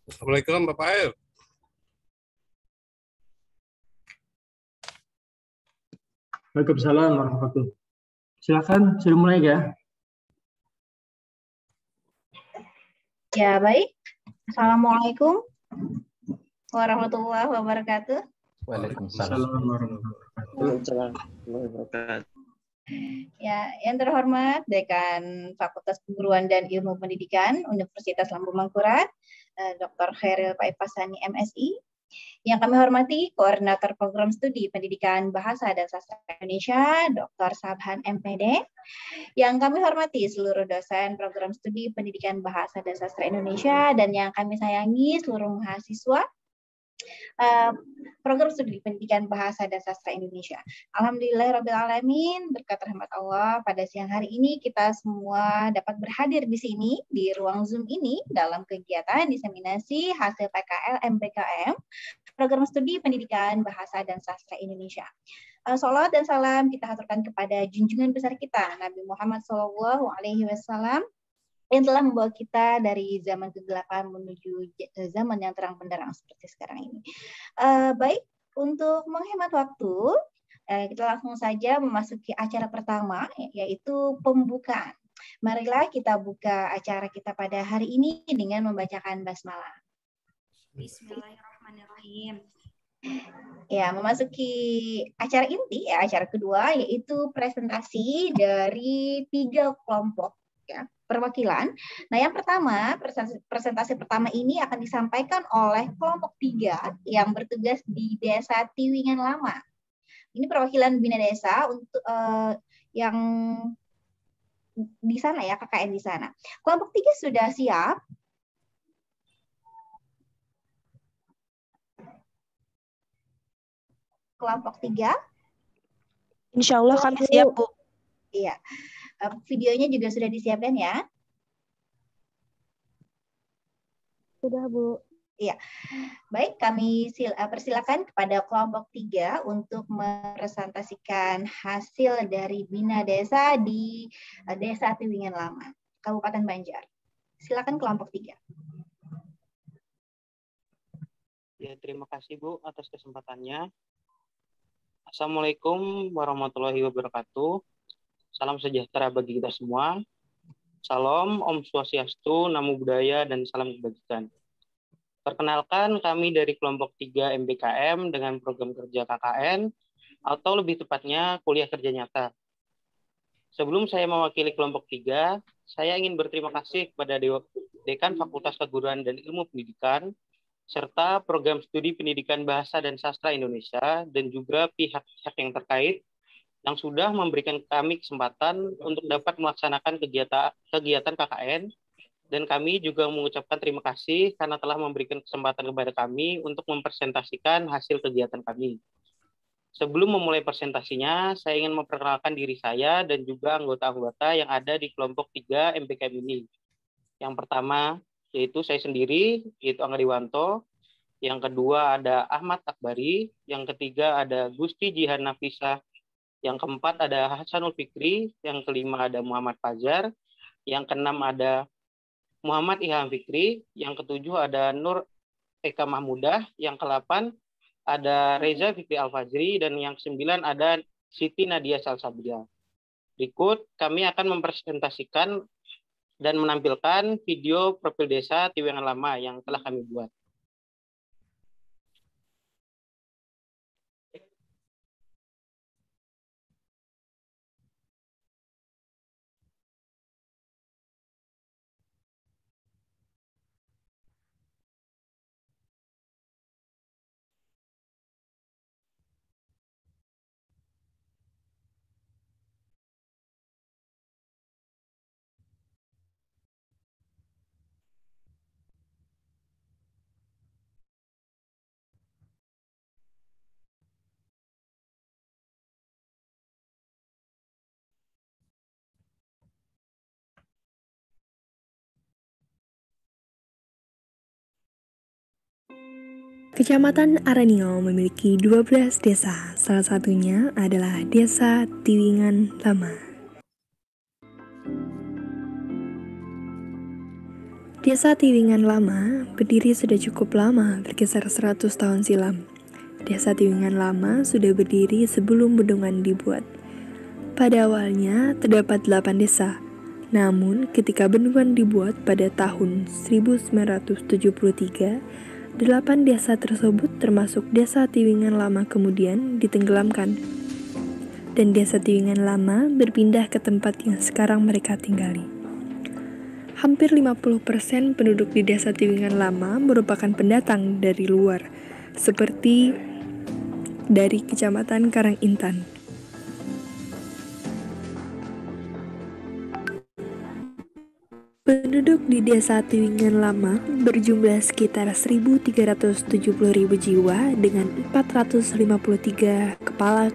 Assalamualaikum Bapak Air. Waalaikumsalam warahmatullahi wabarakatuh. Silakan, sudah mulai ya? Ya, baik. Assalamualaikum warahmatullahi wabarakatuh. Waalaikumsalam warahmatullahi wabarakatuh. Ya, yang terhormat Dekan Fakultas Keguruan dan Ilmu Pendidikan Universitas Lambung Mangkurat, Dr. Khairil Paipasani MSI. Yang kami hormati Koordinator Program Studi Pendidikan Bahasa dan Sastra Indonesia, Dr. Sabhan MPD. Yang kami hormati seluruh dosen Program Studi Pendidikan Bahasa dan Sastra Indonesia, dan yang kami sayangi seluruh mahasiswa Program Studi Pendidikan Bahasa dan Sastra Indonesia. Alhamdulillahirrabbilalamin, berkat rahmat Allah pada siang hari ini kita semua dapat berhadir di sini di ruang Zoom ini dalam kegiatan diseminasi hasil PKL MPKM Program Studi Pendidikan Bahasa dan Sastra Indonesia. Salawat dan salam kita haturkan kepada junjungan besar kita Nabi Muhammad SAW yang telah membawa kita dari zaman kegelapan menuju zaman yang terang benderang seperti sekarang ini. Baik, untuk menghemat waktu, kita langsung saja memasuki acara pertama, yaitu pembukaan. Marilah kita buka acara kita pada hari ini dengan membacakan basmalah. Bismillahirrahmanirrahim. Ya, memasuki acara inti, acara kedua, yaitu presentasi dari 3 kelompok perwakilan. Nah, yang pertama, presentasi pertama ini akan disampaikan oleh kelompok 3 yang bertugas di Desa Tiwingan Lama. Ini perwakilan Bina Desa untuk yang di sana ya, KKN di sana. Kelompok 3 sudah siap. Kelompok 3. Insya Allah kami siap, Bu. Iya. Videonya juga sudah disiapkan ya? Sudah, Bu. Iya. Baik, kami persilakan kepada kelompok 3 untuk mepresentasikan hasil dari Bina Desa di Desa Tiwingan Lama, Kabupaten Banjar. Silakan kelompok 3. Ya, terima kasih Bu atas kesempatannya. Assalamualaikum warahmatullahi wabarakatuh. Salam sejahtera bagi kita semua. Salam, Om Swastiastu, Namo Buddhaya, dan salam kebajikan. Perkenalkan, kami dari kelompok 3 MBKM dengan program kerja KKN, atau lebih tepatnya kuliah kerja nyata. Sebelum saya mewakili kelompok 3, saya ingin berterima kasih kepada Dekan Fakultas Keguruan dan Ilmu Pendidikan, serta Program Studi Pendidikan Bahasa dan Sastra Indonesia, dan juga pihak-pihak yang terkait yang sudah memberikan kami kesempatan untuk dapat melaksanakan kegiatan KKN, dan kami juga mengucapkan terima kasih karena telah memberikan kesempatan kepada kami untuk mempresentasikan hasil kegiatan kami. Sebelum memulai presentasinya, saya ingin memperkenalkan diri saya dan juga anggota-anggota yang ada di kelompok 3 MPKM ini. Yang pertama, yaitu saya sendiri, yaitu Angga Diwanto. Yang kedua ada Ahmad Akbari. Yang ketiga ada Gusti Jihan Nafisa. Yang keempat ada Hasanul Fikri, yang kelima ada Muhammad Fajar, yang keenam ada Muhammad Ilham Fikri, yang ketujuh ada Nur Eka Mahmudah, yang ke-8 ada Reza Fikri Al-Fajri, dan yang ke-9 ada Siti Nadia Salsabila. Berikut kami akan mempresentasikan dan menampilkan video profil desa Tiwingan Lama yang telah kami buat. Kecamatan Arenio memiliki 12 desa, salah satunya adalah Desa Tiwingan Lama. Desa Tiwingan Lama berdiri sudah cukup lama, berkisar 100 tahun silam. Desa Tiwingan Lama sudah berdiri sebelum bendungan dibuat. Pada awalnya terdapat 8 desa. Namun ketika bendungan dibuat pada tahun 1973, 8 desa tersebut termasuk Desa Tiwingan Lama kemudian ditenggelamkan. Dan Desa Tiwingan Lama berpindah ke tempat yang sekarang mereka tinggali. Hampir 50% penduduk di Desa Tiwingan Lama merupakan pendatang dari luar, seperti dari Kecamatan Karangintan. Penduduk di Desa Tiwingan Lama berjumlah sekitar 1.370.000 jiwa dengan 453 kepala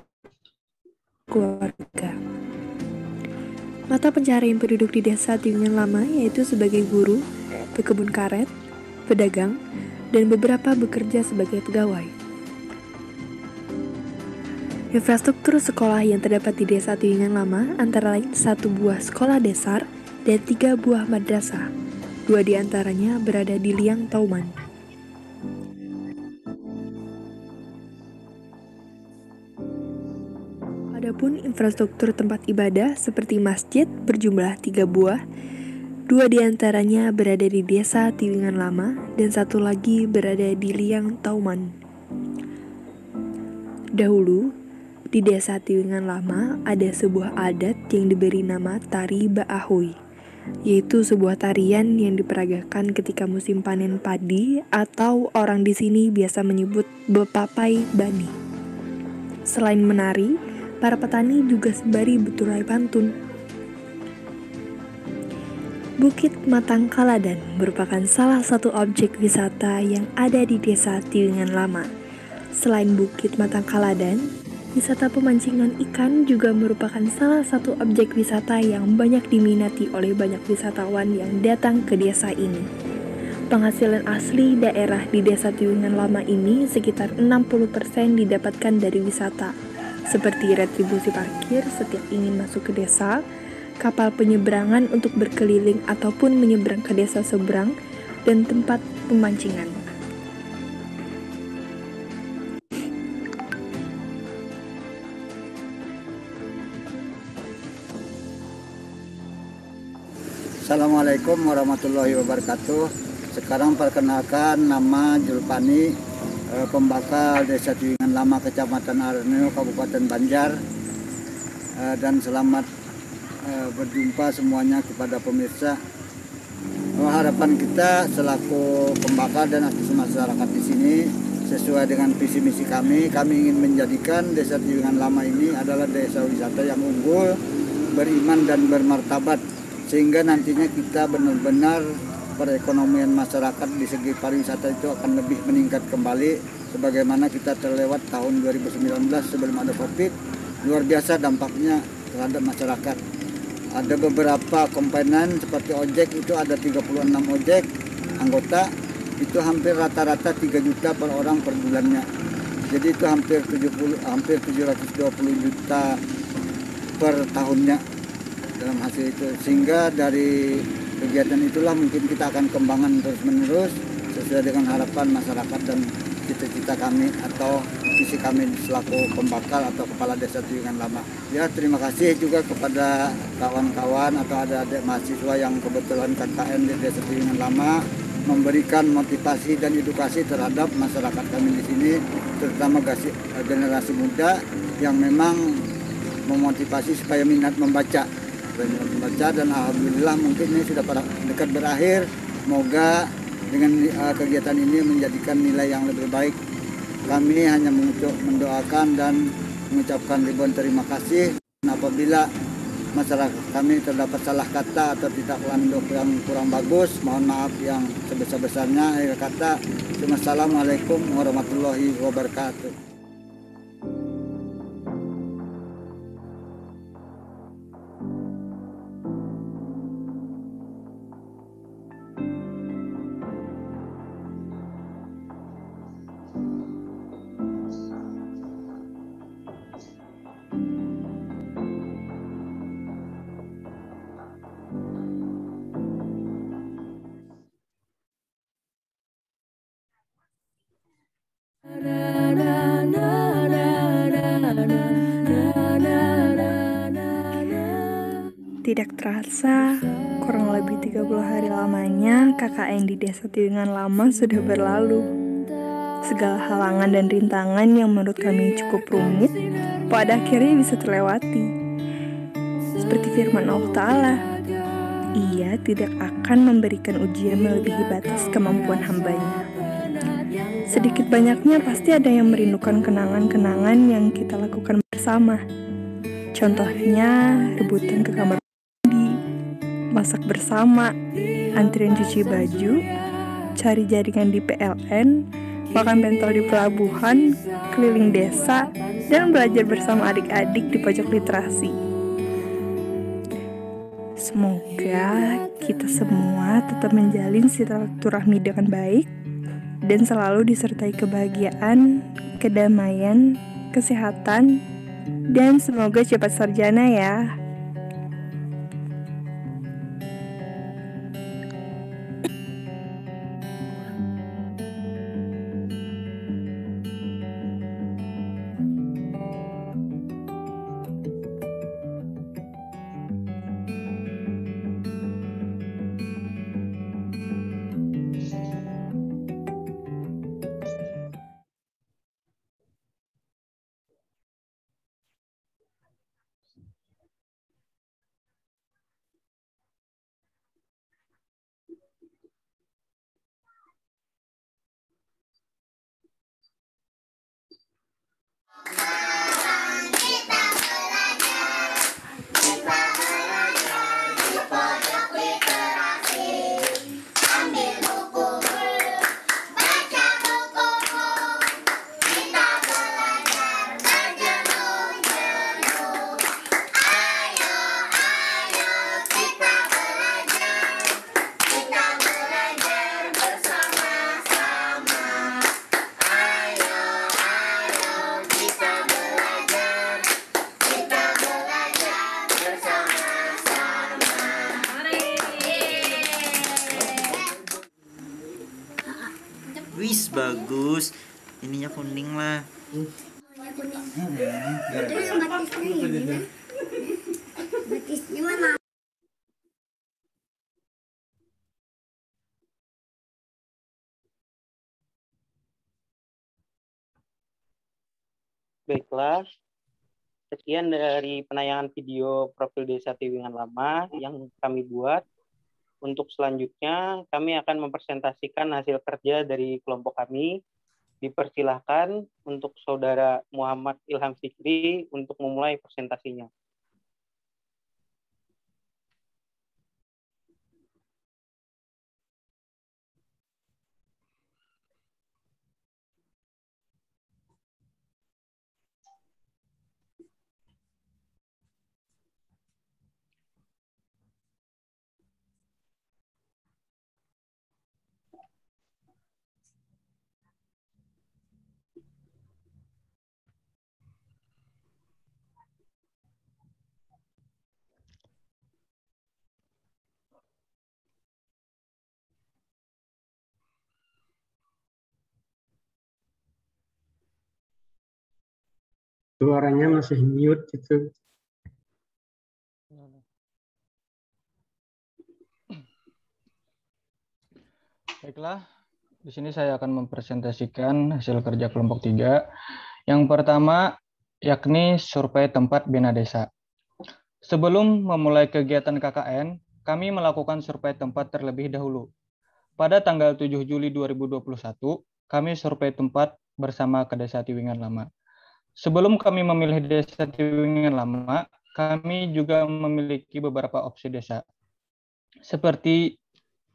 keluarga. Mata pencaharian penduduk di Desa Tiwingan Lama yaitu sebagai guru, pekebun karet, pedagang, dan beberapa bekerja sebagai pegawai. Infrastruktur sekolah yang terdapat di Desa Tiwingan Lama antara lain 1 buah sekolah dasar dan 3 buah madrasah. 2 di antaranya berada di Liang Tauman. Adapun infrastruktur tempat ibadah seperti masjid berjumlah 3 buah, 2 di antaranya berada di Desa Tiwingan Lama dan 1 lagi berada di Liang Tauman. Dahulu, di Desa Tiwingan Lama ada sebuah adat yang diberi nama Tari Ba'ahui, yaitu sebuah tarian yang diperagakan ketika musim panen padi atau orang di sini biasa menyebut Bepapai Bani. Selain menari, para petani juga sembari berturai pantun. Bukit Matang Kaladan merupakan salah satu objek wisata yang ada di Desa Tiwingan Lama. Selain Bukit Matang Kaladan, wisata pemancingan ikan juga merupakan salah satu objek wisata yang banyak diminati oleh banyak wisatawan yang datang ke desa ini. Penghasilan asli daerah di Desa Tiwingan Lama ini sekitar 60% didapatkan dari wisata, seperti retribusi parkir setiap ingin masuk ke desa, kapal penyeberangan untuk berkeliling ataupun menyeberang ke desa seberang, dan tempat pemancingan. Assalamualaikum warahmatullahi wabarakatuh. Sekarang perkenalkan, nama Julpani, pembakal Desa Tiwingan Lama, Kecamatan Arenio, Kabupaten Banjar. Dan selamat berjumpa semuanya kepada pemirsa. Harapan kita selaku pembakal dan aktivis masyarakat di sini, sesuai dengan visi misi kami ingin menjadikan Desa Tiwingan Lama ini adalah desa wisata yang unggul, beriman dan bermartabat, sehingga nantinya kita benar-benar perekonomian masyarakat di segi pariwisata itu akan lebih meningkat kembali, sebagaimana kita terlewat tahun 2019 sebelum ada Covid. Luar biasa dampaknya terhadap masyarakat. Ada beberapa komponen seperti ojek, itu ada 36 ojek anggota, itu hampir rata-rata 3 juta per orang per bulannya. Jadi itu hampir 720 juta per tahunnya dalam hasil itu. Sehingga dari kegiatan itulah mungkin kita akan kembangkan terus-menerus sesuai dengan harapan masyarakat dan cita-cita kami atau visi kami selaku pembakal atau kepala Desa Tiwingan Lama. Ya, terima kasih juga kepada kawan-kawan atau adik-adik mahasiswa yang kebetulan KKN di Desa Tiwingan Lama memberikan motivasi dan edukasi terhadap masyarakat kami di sini, terutama generasi muda yang memang memotivasi supaya minat membaca. Dan alhamdulillah mungkin ini sudah dekat berakhir. Semoga dengan kegiatan ini menjadikan nilai yang lebih baik. Kami hanya mendoakan dan mengucapkan ribuan terima kasih. Apabila masyarakat kami terdapat salah kata atau tidak landuk yang kurang bagus, mohon maaf yang sebesar-besarnya. Akhir kata, Assalamualaikum warahmatullahi wabarakatuh. Tidak terasa, kurang lebih 30 hari lamanya KKN di Desa Tiwingan Lama sudah berlalu. Segala halangan dan rintangan yang menurut kami cukup rumit, pada akhirnya bisa terlewati. Seperti firman Allah Ta'ala, Ia tidak akan memberikan ujian melebihi batas kemampuan hambanya. Sedikit banyaknya pasti ada yang merindukan kenangan-kenangan yang kita lakukan bersama. Contohnya, rebutan ke kamar mandi, masak bersama, antrian cuci baju, cari jaringan di PLN, makan bentol di pelabuhan, keliling desa, dan belajar bersama adik-adik di pojok literasi. Semoga kita semua tetap menjalin silaturahmi dengan baik dan selalu disertai kebahagiaan, kedamaian, kesehatan, dan semoga cepat sarjana ya. Wis bagus, ininya kuning lah. Baiklah, sekian dari penayangan video profil Desa Tiwingan Lama yang kami buat. Untuk selanjutnya, kami akan mempresentasikan hasil kerja dari kelompok kami. Dipersilahkan untuk Saudara Muhammad Ilham Fikri untuk memulai presentasinya. Suaranya masih mute gitu. Baiklah, di sini saya akan mempresentasikan hasil kerja kelompok 3. Yang pertama, yakni survei tempat bina desa. Sebelum memulai kegiatan KKN, kami melakukan survei tempat terlebih dahulu. Pada tanggal 7 Juli 2021, kami survei tempat bersama ke Desa Tiwingan Lama. Sebelum kami memilih Desa Tiwingan Lama, kami juga memiliki beberapa opsi desa, seperti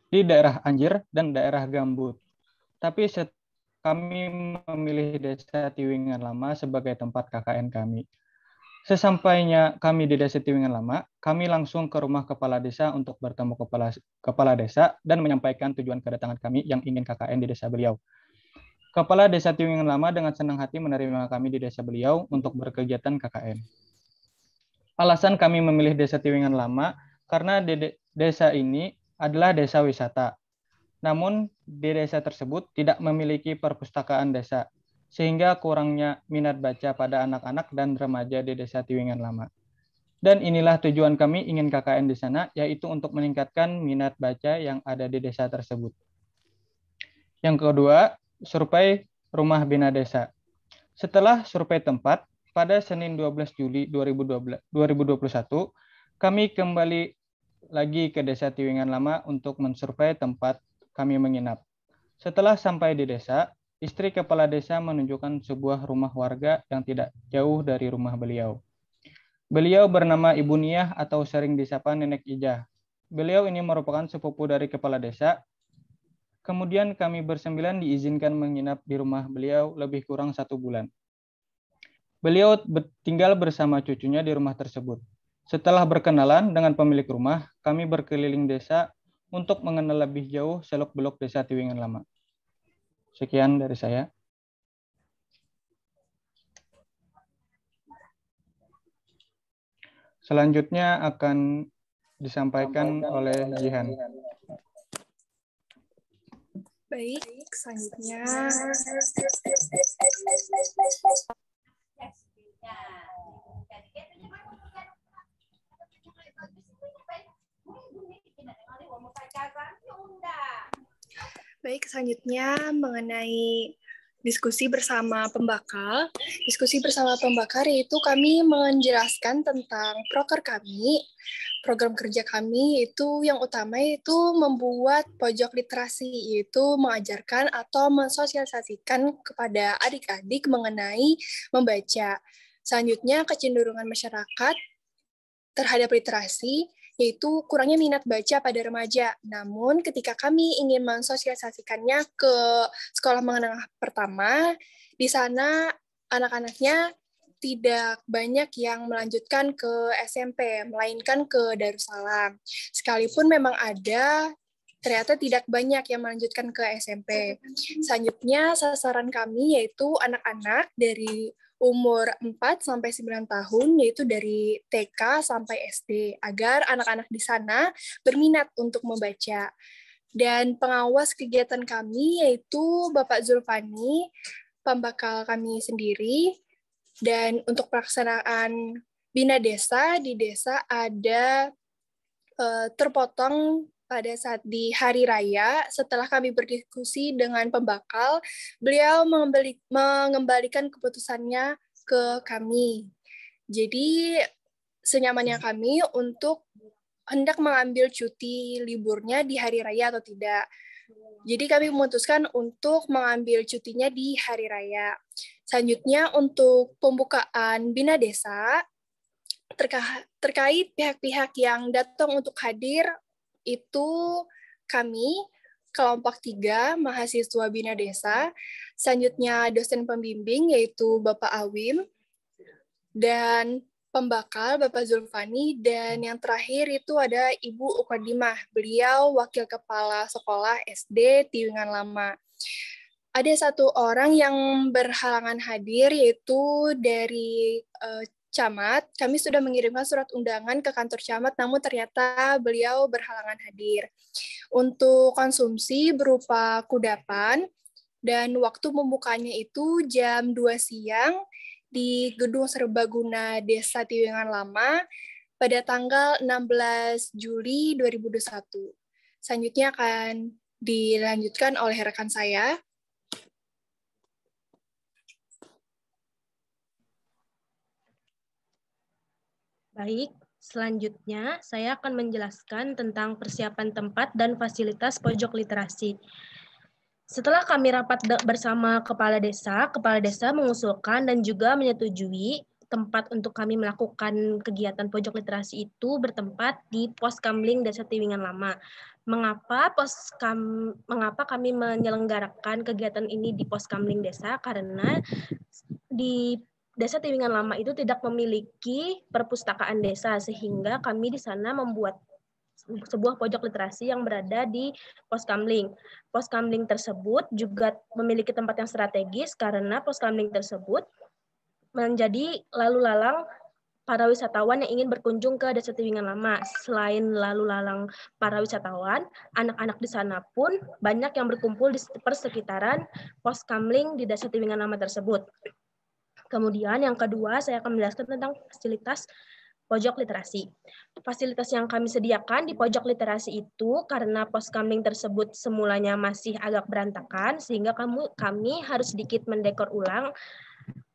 di daerah Anjir dan daerah Gambut. Tapi kami memilih Desa Tiwingan Lama sebagai tempat KKN kami. Sesampainya kami di Desa Tiwingan Lama, kami langsung ke rumah kepala desa untuk bertemu kepala desa dan menyampaikan tujuan kedatangan kami yang ingin KKN di desa beliau. Kepala Desa Tiwingan Lama dengan senang hati menerima kami di desa beliau untuk berkegiatan KKN. Alasan kami memilih Desa Tiwingan Lama karena desa ini adalah desa wisata. Namun di desa tersebut tidak memiliki perpustakaan desa, sehingga kurangnya minat baca pada anak-anak dan remaja di Desa Tiwingan Lama. Dan inilah tujuan kami ingin KKN di sana, yaitu untuk meningkatkan minat baca yang ada di desa tersebut. Yang kedua, survei rumah bina desa. Setelah survei tempat, pada Senin 12 Juli 2021, kami kembali lagi ke Desa Tiwingan Lama untuk mensurvei tempat kami menginap. Setelah sampai di desa, istri kepala desa menunjukkan sebuah rumah warga yang tidak jauh dari rumah beliau. Beliau bernama Ibu Niah atau sering disapa Nenek Ijah. Beliau ini merupakan sepupu dari kepala desa. Kemudian kami bersembilan diizinkan menginap di rumah beliau lebih kurang 1 bulan. Beliau tinggal bersama cucunya di rumah tersebut. Setelah berkenalan dengan pemilik rumah, kami berkeliling desa untuk mengenal lebih jauh seluk-beluk Desa Tiwingan Lama. Sekian dari saya. Selanjutnya akan disampaikan oleh Jihan. Baik, selanjutnya mengenai diskusi bersama pembakar. Diskusi bersama pembakar yaitu kami menjelaskan tentang proker kami. Program kerja kami itu yang utama itu membuat pojok literasi, yaitu mengajarkan atau mensosialisasikan kepada adik-adik mengenai membaca. Selanjutnya kecenderungan masyarakat terhadap literasi, yaitu kurangnya minat baca pada remaja. Namun ketika kami ingin mensosialisasikannya ke sekolah menengah pertama, di sana anak-anaknya tidak banyak yang melanjutkan ke SMP, melainkan ke Darussalam. Sekalipun memang ada, ternyata tidak banyak yang melanjutkan ke SMP. Selanjutnya sasaran kami yaitu anak-anak dari umur 4-9 tahun, yaitu dari TK sampai SD, agar anak-anak di sana berminat untuk membaca. Dan pengawas kegiatan kami yaitu Bapak Zulfani, pembakal kami sendiri. Dan untuk pelaksanaan Bina Desa, di desa ada terpotong pada saat di hari raya. Setelah kami berdiskusi dengan pembakal, beliau mengembalikan keputusannya ke kami. Jadi senyamannya kami untuk hendak mengambil cuti liburnya di hari raya atau tidak. Jadi kami memutuskan untuk mengambil cutinya di hari raya. Selanjutnya untuk pembukaan Bina Desa, terkait pihak-pihak yang datang untuk hadir, itu kami, kelompok 3, mahasiswa Bina Desa, selanjutnya dosen pembimbing, yaitu Bapak Awim, dan pembakal Bapak Zulfani, dan yang terakhir itu ada Ibu Ukadimah, beliau Wakil Kepala Sekolah SD Tiwingan Lama. Ada 1 orang yang berhalangan hadir, yaitu dari Camat. Kami sudah mengirimkan surat undangan ke kantor Camat, namun ternyata beliau berhalangan hadir. Untuk konsumsi berupa kudapan, dan waktu membukanya itu jam 2 siang di Gedung Serbaguna Desa Tiwingan Lama pada tanggal 16 Juli 2021. Selanjutnya akan dilanjutkan oleh rekan saya. Baik, selanjutnya saya akan menjelaskan tentang persiapan tempat dan fasilitas pojok literasi. Setelah kami rapat bersama Kepala Desa mengusulkan dan juga menyetujui tempat untuk kami melakukan kegiatan pojok literasi itu bertempat di Pos Kamling Desa Tiwingan Lama. Mengapa kami menyelenggarakan kegiatan ini di Pos Kamling Desa? Karena di Desa Tiwingan Lama itu tidak memiliki perpustakaan desa, sehingga kami di sana membuat sebuah pojok literasi yang berada di Pos Kamling. Pos Kamling tersebut juga memiliki tempat yang strategis karena Pos Kamling tersebut menjadi lalu lalang para wisatawan yang ingin berkunjung ke Desa Tiwingan Lama. Selain lalu lalang para wisatawan, anak-anak di sana pun banyak yang berkumpul di persekitaran Pos Kamling di Desa Tiwingan Lama tersebut. Kemudian yang kedua, saya akan menjelaskan tentang fasilitas pojok literasi. Fasilitas yang kami sediakan di pojok literasi itu karena poskamling tersebut semulanya masih agak berantakan, sehingga kami harus sedikit mendekor ulang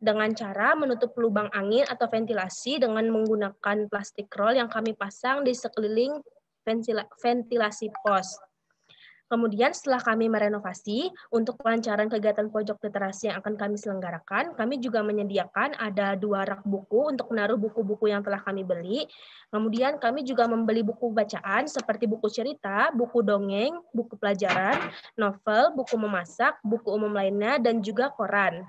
dengan cara menutup lubang angin atau ventilasi dengan menggunakan plastik roll yang kami pasang di sekeliling ventilasi pos. Kemudian setelah kami merenovasi, untuk kelancaran kegiatan pojok literasi yang akan kami selenggarakan, kami juga menyediakan ada 2 rak buku untuk menaruh buku-buku yang telah kami beli. Kemudian kami juga membeli buku bacaan seperti buku cerita, buku dongeng, buku pelajaran, novel, buku memasak, buku umum lainnya, dan juga koran.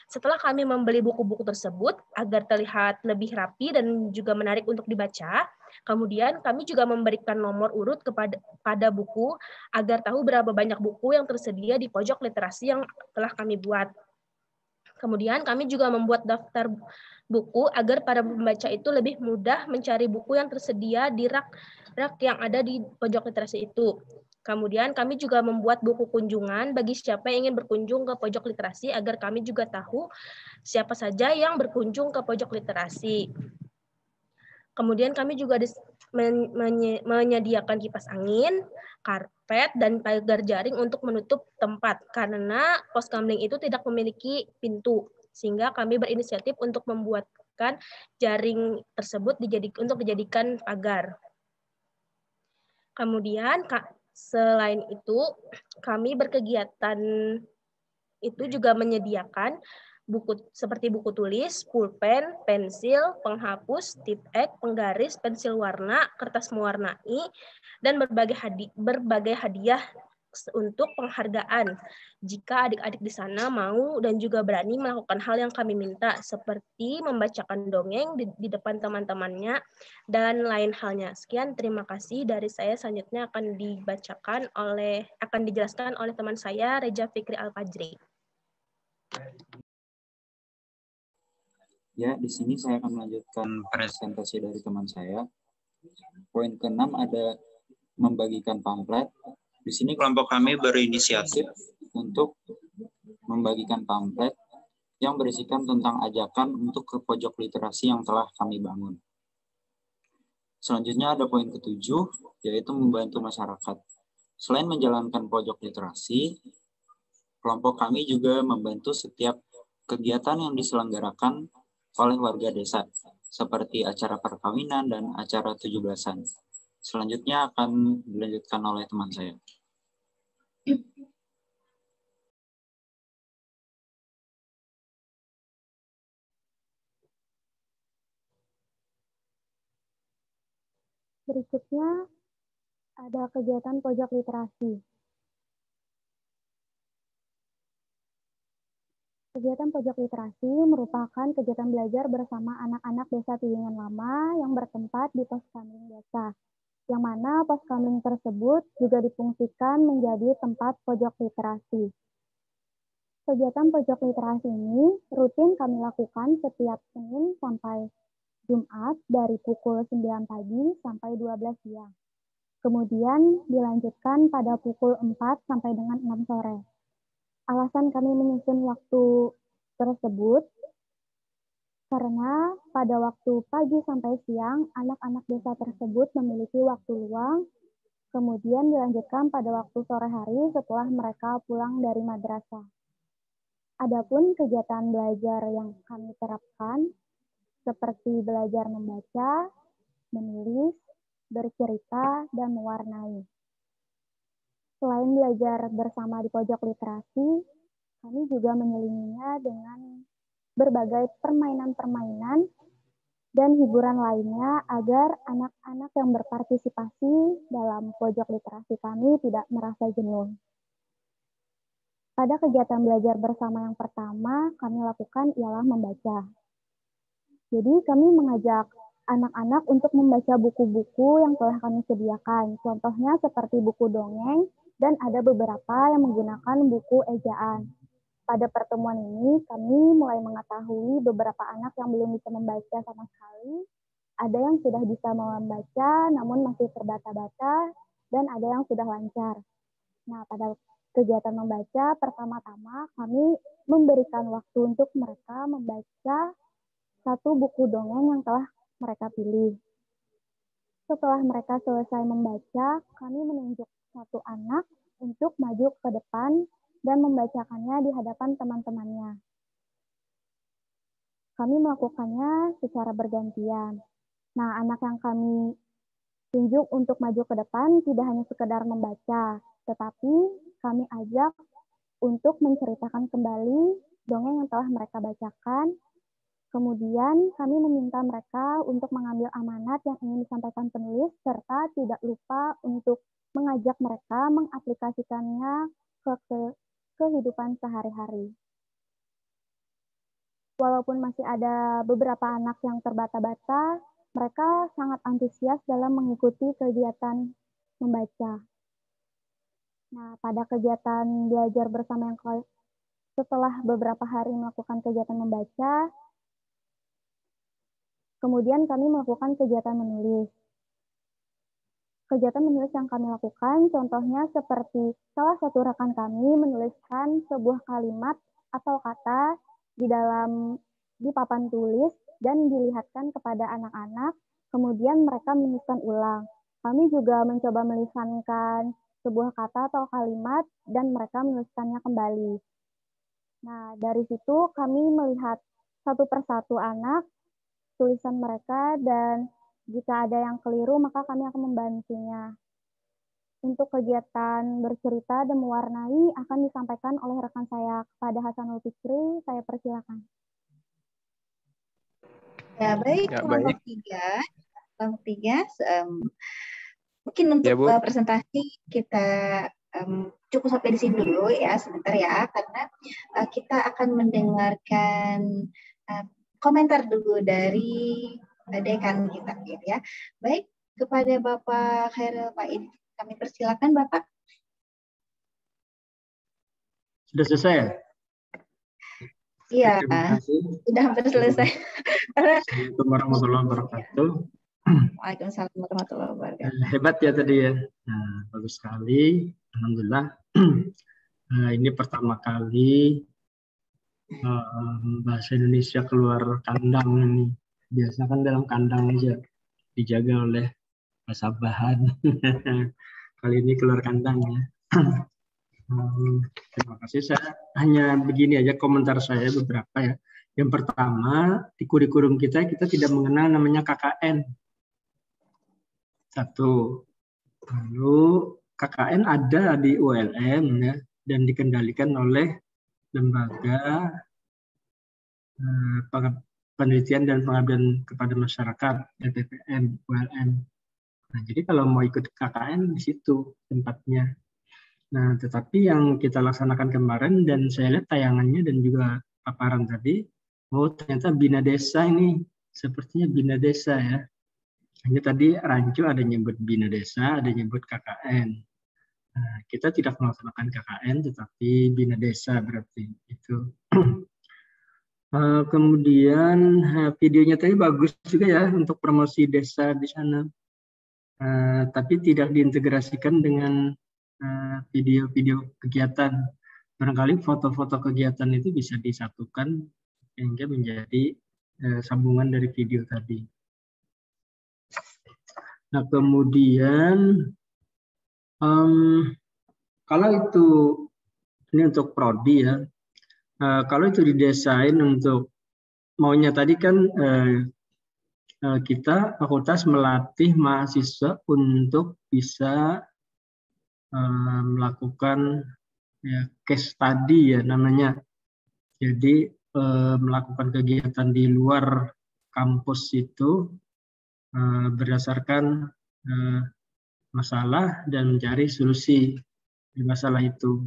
Setelah kami membeli buku-buku tersebut agar terlihat lebih rapi dan juga menarik untuk dibaca, kemudian kami juga memberikan nomor urut pada buku agar tahu berapa banyak buku yang tersedia di pojok literasi yang telah kami buat. Kemudian kami juga membuat daftar buku agar para pembaca itu lebih mudah mencari buku yang tersedia di rak yang ada di pojok literasi itu. Kemudian kami juga membuat buku kunjungan bagi siapa yang ingin berkunjung ke pojok literasi agar kami juga tahu siapa saja yang berkunjung ke pojok literasi. Kemudian kami juga menyediakan kipas angin, karpet, dan pagar jaring untuk menutup tempat karena poskamling itu tidak memiliki pintu, sehingga kami berinisiatif untuk membuatkan jaring tersebut untuk dijadikan pagar. Kemudian selain itu, kami berkegiatan itu juga menyediakan buku seperti buku tulis, pulpen, pensil, penghapus, tip ek, penggaris, pensil warna, kertas mewarnai, dan berbagai hadiah untuk penghargaan jika adik-adik di sana mau dan juga berani melakukan hal yang kami minta seperti membacakan dongeng di depan teman-temannya dan lain halnya. Sekian, terima kasih dari saya. Selanjutnya akan dijelaskan oleh teman saya Reja Fikri Al-Fajri. Ya, di sini saya akan melanjutkan presentasi dari teman saya. Poin ke-6 ada membagikan pamflet. Di sini kelompok kami berinisiatif untuk membagikan pamflet yang berisikan tentang ajakan untuk ke pojok literasi yang telah kami bangun. Selanjutnya ada poin ke-7, yaitu membantu masyarakat. Selain menjalankan pojok literasi, kelompok kami juga membantu setiap kegiatan yang diselenggarakan oleh warga desa, seperti acara perkawinan dan acara 17-an. Selanjutnya akan dilanjutkan oleh teman saya. Berikutnya ada kegiatan pojok literasi. Kegiatan pojok literasi merupakan kegiatan belajar bersama anak-anak desa Tiwingan Lama yang bertempat di poskamling desa, yang mana poskamling tersebut juga difungsikan menjadi tempat pojok literasi. Kegiatan pojok literasi ini rutin kami lakukan setiap Senin sampai Jumat dari pukul 9 pagi sampai 12 siang. Kemudian dilanjutkan pada pukul 4 sampai dengan 6 sore. Alasan kami menyusun waktu tersebut karena pada waktu pagi sampai siang, anak-anak desa tersebut memiliki waktu luang, kemudian dilanjutkan pada waktu sore hari setelah mereka pulang dari madrasah. Adapun kegiatan belajar yang kami terapkan, seperti belajar membaca, menulis, bercerita, dan mewarnai. Selain belajar bersama di pojok literasi, kami juga menyelinginya dengan berbagai permainan-permainan dan hiburan lainnya agar anak-anak yang berpartisipasi dalam pojok literasi kami tidak merasa jenuh. Pada kegiatan belajar bersama yang pertama kami lakukan ialah membaca. Jadi kami mengajak anak-anak untuk membaca buku-buku yang telah kami sediakan. Contohnya seperti buku dongeng, dan ada beberapa yang menggunakan buku ejaan. Pada pertemuan ini, kami mulai mengetahui beberapa anak yang belum bisa membaca sama sekali, ada yang sudah bisa membaca namun masih terbata-bata, dan ada yang sudah lancar. Nah, pada kegiatan membaca, pertama-tama kami memberikan waktu untuk mereka membaca satu buku dongeng yang telah mereka pilih. Setelah mereka selesai membaca, kami menunjuk satu anak untuk maju ke depan dan membacakannya di hadapan teman-temannya. Kami melakukannya secara bergantian. Nah, anak yang kami tunjuk untuk maju ke depan tidak hanya sekedar membaca, tetapi kami ajak untuk menceritakan kembali dongeng yang telah mereka bacakan. Kemudian kami meminta mereka untuk mengambil amanat yang ingin disampaikan penulis, serta tidak lupa untuk mengajak mereka mengaplikasikannya ke kehidupan sehari-hari. Walaupun masih ada beberapa anak yang terbata-bata, mereka sangat antusias dalam mengikuti kegiatan membaca. Nah, pada kegiatan belajar bersama yang setelah beberapa hari melakukan kegiatan membaca, kemudian kami melakukan kegiatan menulis. Kegiatan menulis yang kami lakukan contohnya seperti salah satu rekan kami menuliskan sebuah kalimat atau kata di papan tulis dan dilihatkan kepada anak-anak, kemudian mereka menuliskan ulang. Kami juga mencoba melisankan sebuah kata atau kalimat dan mereka menuliskannya kembali. Nah, dari situ kami melihat satu persatu anak, tulisan mereka, dan jika ada yang keliru maka kami akan membantunya. Untuk kegiatan bercerita dan mewarnai akan disampaikan oleh rekan saya kepada Hasanul Fikri. Saya persilakan. Ya, baik. Ya, Kelompok tiga, mungkin untuk presentasi kita cukup sampai di sini dulu ya, sebentar ya, karena kita akan mendengarkan komentar dulu dari dekan kita, gitu ya. Baik, kepada Bapak Khairil Faid, kami persilakan Bapak. Sudah selesai ya? Iya, Terima kasih. sudah hampir selesai. Assalamualaikum warahmatullahi wabarakatuh. Waalaikumsalam warahmatullahi wabarakatuh. Hebat ya tadi ya. Nah, bagus sekali. Alhamdulillah. Ini pertama kali bahasa Indonesia keluar kandang ini. Biasa kan dalam kandang aja dijaga oleh pasabahan. Kali ini keluar kandang ya. Terima kasih. Saya hanya begini aja komentar saya beberapa ya. Yang pertama, di kurikulum kita tidak mengenal namanya KKN. Satu. Lalu KKN ada di ULM ya, dan dikendalikan oleh lembaga penelitian dan pengabdian kepada masyarakat LPPM ULM. Nah, jadi kalau mau ikut KKN di situ tempatnya. Nah, tetapi yang kita laksanakan kemarin dan saya lihat tayangannya dan juga paparan tadi, ternyata Bina Desa ini sepertinya Bina Desa ya. Hanya tadi Rancu ada nyebut Bina Desa, ada nyebut KKN. Nah, kita tidak melaksanakan KKN, tetapi Bina Desa berarti itu. Kemudian videonya tadi bagus juga ya untuk promosi desa di sana. Tapi tidak diintegrasikan dengan video-video kegiatan. Barangkali foto-foto kegiatan itu bisa disatukan sehingga menjadi sambungan dari video tadi. Nah, kemudian kalau itu ini untuk prodi ya, kalau itu didesain untuk maunya tadi kan kita fakultas melatih mahasiswa untuk bisa melakukan ya, case study ya namanya. Jadi melakukan kegiatan di luar kampus itu berdasarkan masalah dan mencari solusi di masalah itu.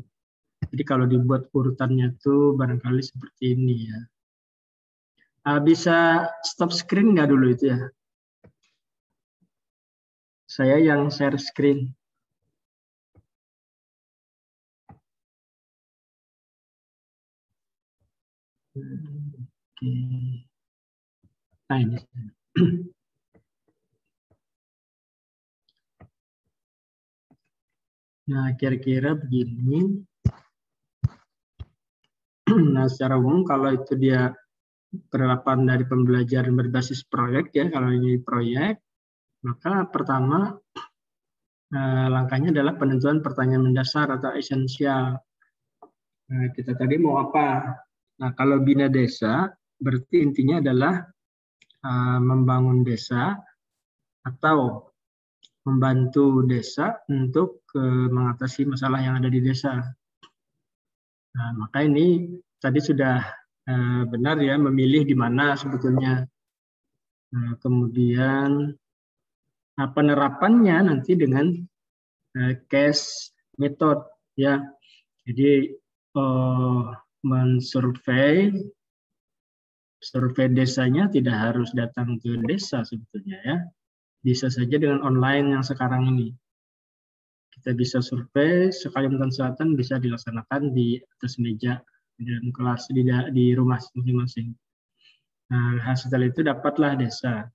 Jadi kalau dibuat urutannya itu barangkali seperti ini ya. Bisa stop screen nggak dulu itu ya? Saya yang share screen. Oke. Nah ini. Nah kira-kira begini. Nah secara umum kalau itu dia penerapan dari pembelajaran berbasis proyek ya. Kalau ini proyek, maka pertama langkahnya adalah penentuan pertanyaan mendasar atau esensial. Nah, kita tadi mau apa? Nah, kalau bina desa, berarti intinya adalah membangun desa atau membantu desa untuk mengatasi masalah yang ada di desa. Nah, maka ini tadi sudah benar ya, memilih di mana sebetulnya. Nah, kemudian penerapannya nanti dengan case method ya. Jadi survei desanya tidak harus datang ke desa sebetulnya ya. Bisa saja dengan online yang sekarang ini. Kita bisa survei Kalimantan Selatan bisa dilaksanakan di atas meja di dalam kelas di rumah masing-masing. Nah, setelah itu dapatlah desa.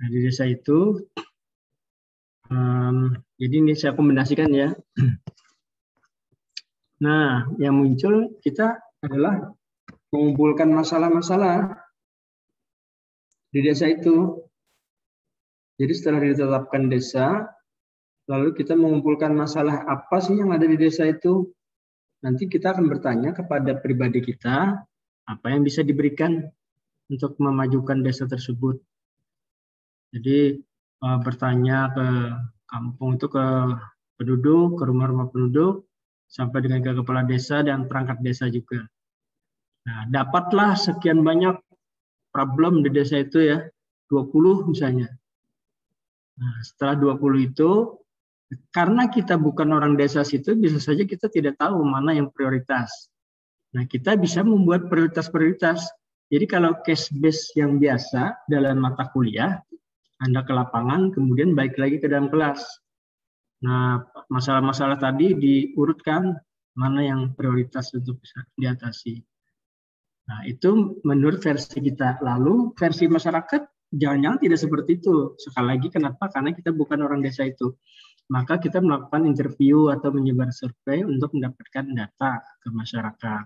Nah, di desa itu jadi ini saya kombinasikan ya. Nah, yang muncul kita adalah mengumpulkan masalah-masalah di desa itu. Jadi setelah ditetapkan desa, lalu kita mengumpulkan masalah apa sih yang ada di desa itu. Nanti kita akan bertanya kepada pribadi kita, apa yang bisa diberikan untuk memajukan desa tersebut. Jadi bertanya ke kampung itu, ke penduduk, ke rumah-rumah penduduk, sampai dengan ke kepala desa dan perangkat desa juga. Nah, dapatlah sekian banyak problem di desa itu ya, 20 misalnya. Nah, setelah 20 itu, karena kita bukan orang desa situ, bisa saja kita tidak tahu mana yang prioritas. Nah, kita bisa membuat prioritas-prioritas. Jadi kalau case base yang biasa dalam mata kuliah, Anda ke lapangan, kemudian balik lagi ke dalam kelas. Nah, masalah-masalah tadi diurutkan mana yang prioritas untuk bisa diatasi. Nah, itu menurut versi kita. Lalu versi masyarakat jangan-jangan tidak seperti itu. Sekali lagi kenapa? Karena kita bukan orang desa itu. Maka kita melakukan interview atau menyebar survei untuk mendapatkan data ke masyarakat.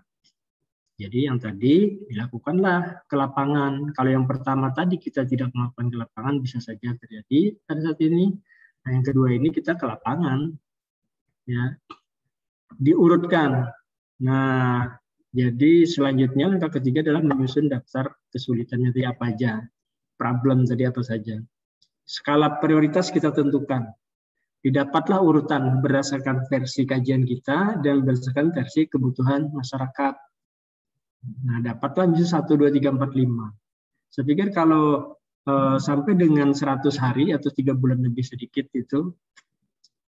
Jadi yang tadi dilakukanlah ke lapangan. Kalau yang pertama tadi kita tidak melakukan ke lapangan, bisa saja terjadi pada saat ini. Nah, yang kedua ini kita ke lapangan, ya, diurutkan. Nah, jadi selanjutnya langkah ketiga adalah menyusun daftar kesulitannya tadi apa aja, problem tadi apa saja. Skala prioritas kita tentukan. Didapatlah urutan berdasarkan versi kajian kita dan berdasarkan versi kebutuhan masyarakat. Nah, dapatlah bisa 1, 2, 3, 4, 5. Saya pikir kalau sampai dengan 100 hari atau 3 bulan lebih sedikit itu,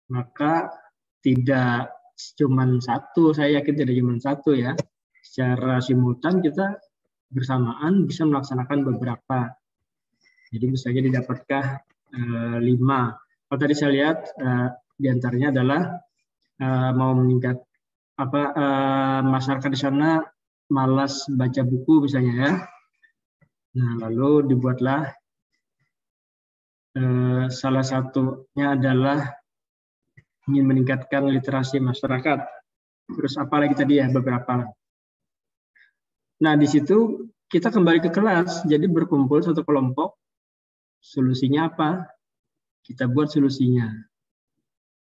maka tidak cuma satu, saya yakin tidak cuma satu ya. Secara simultan kita bersamaan bisa melaksanakan beberapa. Jadi misalnya didapatkan 5. Kalau tadi saya lihat diantaranya adalah mau meningkat masyarakat di sana malas baca buku misalnya ya. Nah, lalu dibuatlah salah satunya adalah ingin meningkatkan literasi masyarakat. Terus apa lagi tadi ya, beberapa. Nah, di situ kita kembali ke kelas, jadi berkumpul satu kelompok, solusinya apa? Kita buat solusinya.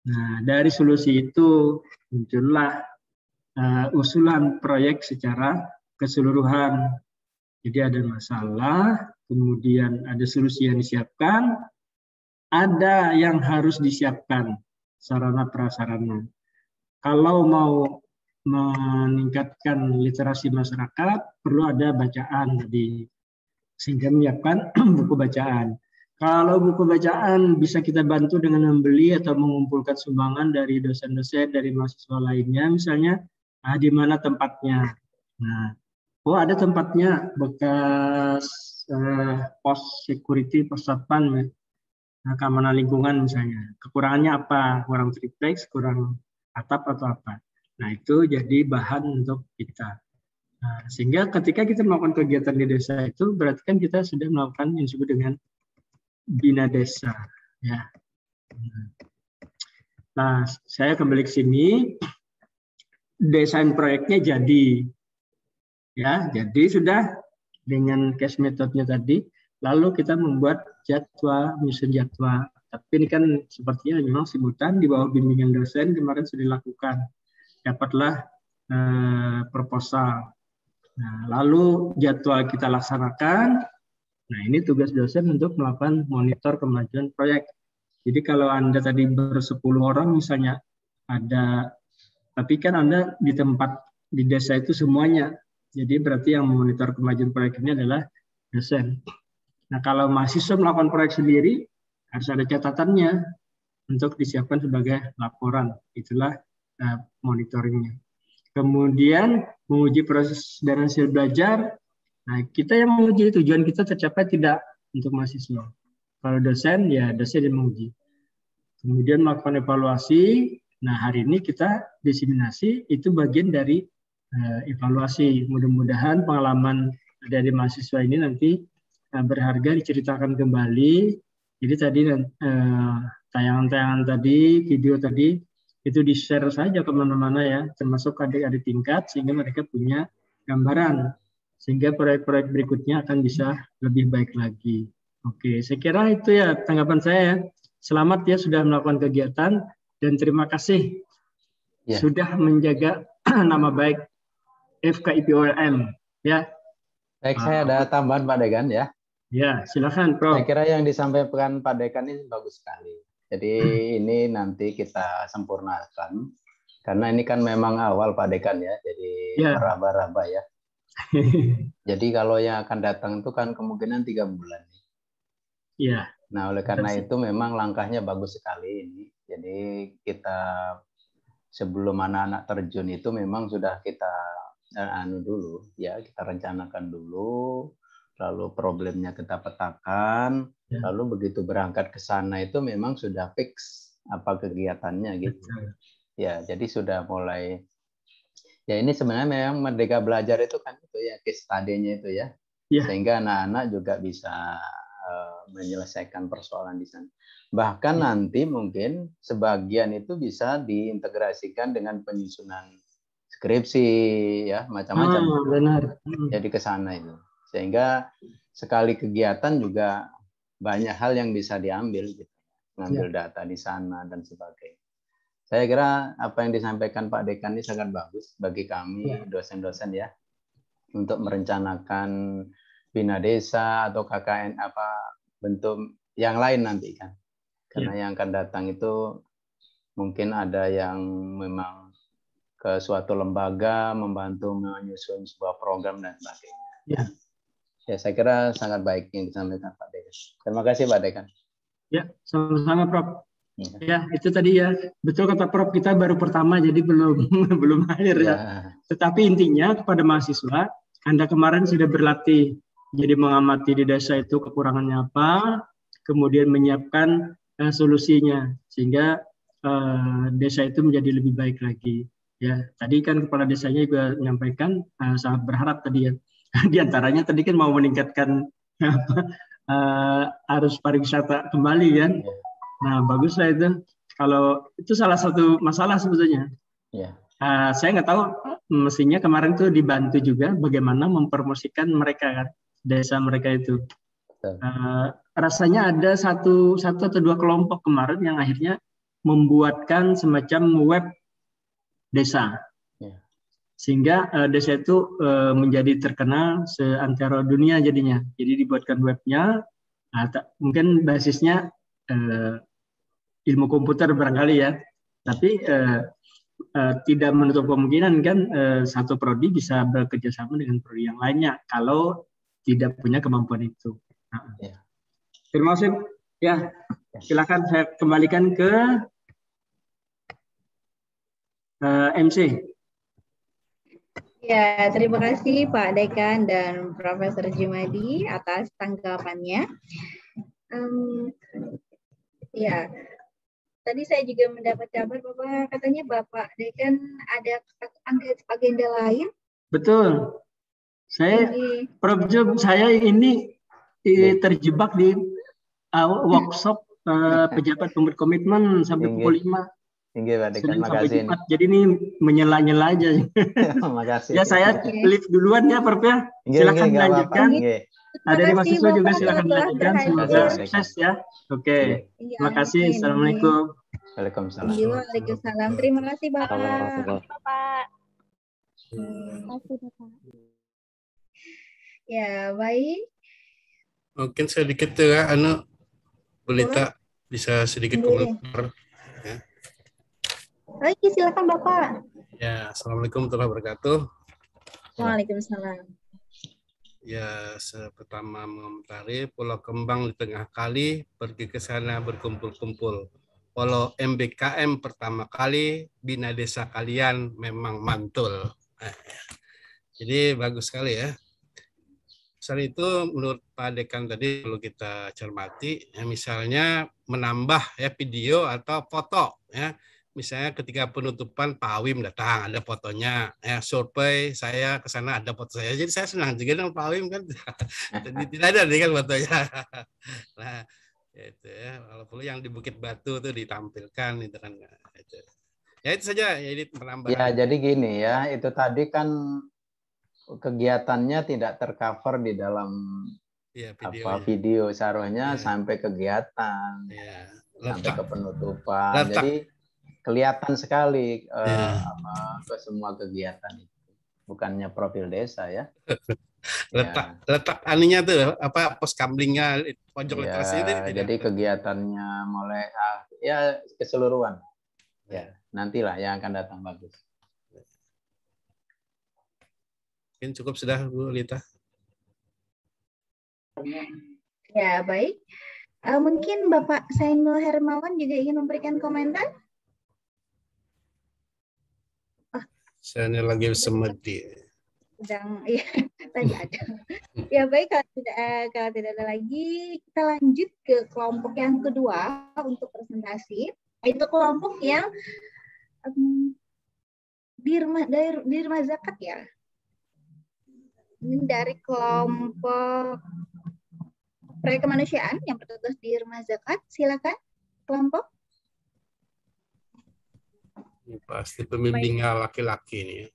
Nah, dari solusi itu muncullah usulan proyek secara keseluruhan. Jadi ada masalah, kemudian ada solusi yang disiapkan, ada yang harus disiapkan, sarana prasarana. Kalau mau meningkatkan literasi masyarakat, perlu ada bacaan tadi, sehingga menyiapkan buku bacaan. Kalau buku bacaan bisa kita bantu dengan membeli atau mengumpulkan sumbangan dari dosen-dosen, dari mahasiswa lainnya, misalnya, di mana tempatnya. Nah, oh ada tempatnya, bekas pos security, pos satpam, keamanan lingkungan misalnya. Kekurangannya apa? Kurang triplex, kurang atap atau apa. Nah, itu jadi bahan untuk kita. Nah, sehingga ketika kita melakukan kegiatan di desa itu, berarti kan kita sudah melakukan yang disebut dengan bina desa. Ya. Nah, saya kembali ke sini. Desain proyeknya jadi. Ya, jadi sudah dengan case metode-nya tadi, lalu kita membuat jadwal, menyusun jadwal. Tapi ini kan sepertinya memang simultan di bawah bimbingan dosen kemarin sudah dilakukan. Dapatlah proposal. Nah, lalu jadwal kita laksanakan. Nah, ini tugas dosen untuk melakukan monitor kemajuan proyek. Jadi kalau Anda tadi ber-10 orang misalnya ada, tapi kan Anda di tempat di desa itu semuanya. Jadi berarti yang memonitor kemajuan proyek ini adalah dosen. Nah, kalau mahasiswa melakukan proyek sendiri, harus ada catatannya untuk disiapkan sebagai laporan. Itulah monitoringnya. Kemudian menguji proses dan hasil belajar. Nah, kita yang menguji, tujuan kita tercapai tidak untuk mahasiswa. Kalau dosen, ya dosen yang menguji. Kemudian melakukan evaluasi. Nah, hari ini kita diseminasi, itu bagian dari evaluasi. Mudah-mudahan pengalaman dari mahasiswa ini nanti berharga diceritakan kembali. Jadi tadi tayangan-tayangan tadi, video tadi, itu di-share saja kemana-mana ya, termasuk adik-adik tingkat, sehingga mereka punya gambaran. Sehingga proyek-proyek berikutnya akan bisa lebih baik lagi. Oke, saya kira itu ya tanggapan saya ya. Selamat ya sudah melakukan kegiatan, dan terima kasih sudah menjaga nama baik FKIP-ULM. Ya. Baik, saya ada tambahan Pak Dekan ya. Ya, silakan Prof. Saya kira yang disampaikan Pak Dekan ini bagus sekali. Jadi ini nanti kita sempurnakan, karena ini kan memang awal Pak Dekan ya, jadi meraba-raba ya. Jadi kalau yang akan datang itu kan kemungkinan 3 bulan. Iya. Nah oleh karena itu memang langkahnya bagus sekali ini. Jadi kita sebelum anak-anak terjun itu memang sudah kita dulu ya, kita rencanakan dulu, lalu problemnya kita petakan, lalu begitu berangkat ke sana itu memang sudah fix apa kegiatannya gitu. Ya, jadi sudah mulai. Ya ini sebenarnya memang Merdeka Belajar itu kan itu ya case study-nya itu ya, sehingga anak-anak juga bisa menyelesaikan persoalan di sana. Bahkan nanti mungkin sebagian itu bisa diintegrasikan dengan penyusunan skripsi ya macam-macam. Benar. Jadi ke sana itu. Sehingga sekali kegiatan juga banyak hal yang bisa diambil gitu. Ngambil data di sana dan sebagainya. Saya kira apa yang disampaikan Pak Dekan ini sangat bagus bagi kami dosen-dosen ya untuk merencanakan bina desa atau KKN apa bentuk yang lain nanti kan. Karena yang akan datang itu mungkin ada yang memang ke suatu lembaga membantu menyusun sebuah program dan sebagainya. Ya, saya kira sangat baik yang disampaikan Pak Dekan. Terima kasih Pak Dekan. Ya, sama-sama Prof. Ya, itu tadi ya. Betul kata Prof, kita baru pertama jadi belum akhir ya. Tetapi intinya kepada mahasiswa, Anda kemarin sudah berlatih. Jadi mengamati di desa itu kekurangannya apa, kemudian menyiapkan solusinya sehingga desa itu menjadi lebih baik lagi. Ya, tadi kan kepala desanya juga menyampaikan sangat berharap tadi ya. Di antaranya tadi kan mau meningkatkan arus pariwisata kembali kan. Nah, baguslah itu. Kalau itu salah satu masalah sebetulnya. Saya nggak tahu, mestinya kemarin tuh dibantu juga bagaimana mempromosikan mereka kan, desa mereka itu. Rasanya ada satu atau 2 kelompok kemarin yang akhirnya membuatkan semacam web desa. Sehingga desa itu menjadi terkenal seantero dunia jadinya. Jadi dibuatkan webnya, mungkin basisnya ilmu komputer barangkali ya, tapi tidak menutup kemungkinan kan satu prodi bisa bekerja sama dengan prodi yang lainnya kalau tidak punya kemampuan itu. Terima kasih. Ya, silakan saya kembalikan ke MC. Ya, terima kasih Pak Dekan dan Profesor Jumadi atas tanggapannya. Ya, tadi saya juga mendapat kabar bahwa katanya Bapak Dekan ada agenda lain. Betul. Prof Jum, saya ini terjebak di workshop pejabat pembuat komitmen sampai pukul 5. Inggih, Pak Dekan, Senin sampai makasih. Jumat. Jadi ini menyela-nyela aja. Makasih. Ya saya live duluan ya, Prof ya. Silakan dilanjutkan. Ada di mahasiswa juga silakan dilanjutkan. Semoga sukses ya. Oke. Terima kasih. Assalamualaikum. Waalaikumsalam. Waalaikumsalam. Terima kasih Bapak. Bapak. Terima kasih Bapak. Ya, baik. Mungkin sedikit ya, Belita bisa sedikit komentar. Ya. Baik, silakan Bapak. Ya, Assalamualaikum warahmatullahi wabarakatuh. Waalaikumsalam. Ya, pertama mengomentari Pulau Kembang di tengah kali, pergi ke sana berkumpul-kumpul. Walau MBKM pertama kali, bina desa kalian memang mantul. Jadi bagus sekali ya. Selain itu, menurut Pak Dekan tadi perlu kita cermati, ya, misalnya menambah ya video atau foto, ya. Misalnya ketika penutupan Pak Awim datang, ada fotonya, ya survei saya ke sana ada foto saya. Jadi saya senang juga dengan Pak Awim kan. Jadi tidak ada nih kan fotonya. Nah, itu ya, kalau perlu yang di Bukit Batu itu ditampilkan itu kan. Itu. Ya itu saja, ya, ini penambahan. Ya, jadi gini ya, itu tadi kan kegiatannya tidak tercover di dalam video. Seharusnya sampai kegiatan, sampai ke penutupan. Jadi kelihatan sekali ke semua kegiatan itu, bukannya profil desa ya. letak aninya tuh apa pos kamlingnya pojok literasi itu. Jadi kegiatannya mulai ya keseluruhan. Ya, nantilah yang akan datang bagus. Mungkin cukup sudah Bu Lita. Ya, baik. Mungkin Bapak Sainul Hermawan juga ingin memberikan komentar? Saya ini lagi semedi. Sedang, ya, tadi ada. Ya, baik, kalau tidak ada lagi, kita lanjut ke kelompok yang kedua untuk presentasi. Itu kelompok yang di rumah zakat ya. Ini dari kelompok proyek kemanusiaan yang bertugas di rumah zakat. Silakan kelompok. Ini pasti pembimbingnya laki-laki ini.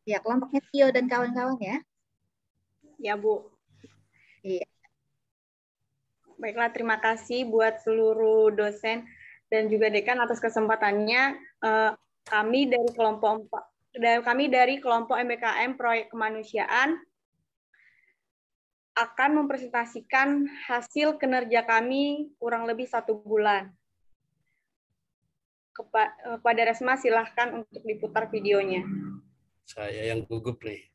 Ya, kelompoknya Tio dan kawan-kawan ya. Ya, Bu. Iya. Baiklah, terima kasih buat seluruh dosen dan juga dekan atas kesempatannya. Kami dari kelompok MBKM Proyek Kemanusiaan akan mempresentasikan hasil kinerja kami kurang lebih 1 bulan. Kepada Resma, silahkan untuk diputar videonya. Saya yang gugup nih.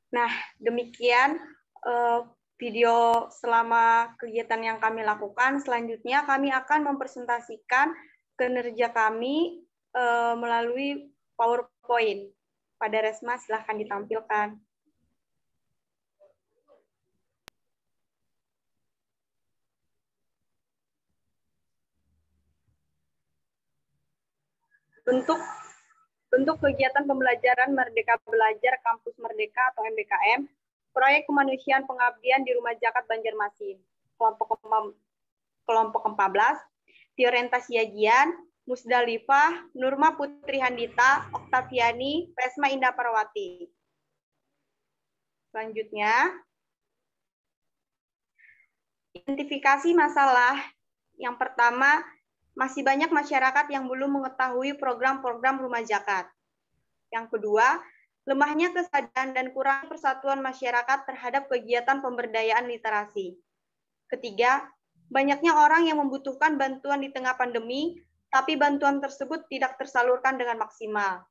Nah, demikian video selama kegiatan yang kami lakukan. Selanjutnya kami akan mempresentasikan kinerja kami melalui PowerPoint. Pada Resma, silahkan ditampilkan. Untuk kegiatan pembelajaran Merdeka Belajar Kampus Merdeka atau MBKM, proyek kemanusiaan pengabdian di Rumah Zakat Banjarmasin, kelompok 14, Tiorenta Siagian, Musdalifah, Nurma Putri Handita, Oktaviani, Resma Indah Parawati. Selanjutnya, identifikasi masalah. Yang pertama, masih banyak masyarakat yang belum mengetahui program-program rumah zakat. Yang kedua, lemahnya kesadaran dan kurang persatuan masyarakat terhadap kegiatan pemberdayaan literasi. Ketiga, banyaknya orang yang membutuhkan bantuan di tengah pandemi, tapi bantuan tersebut tidak tersalurkan dengan maksimal.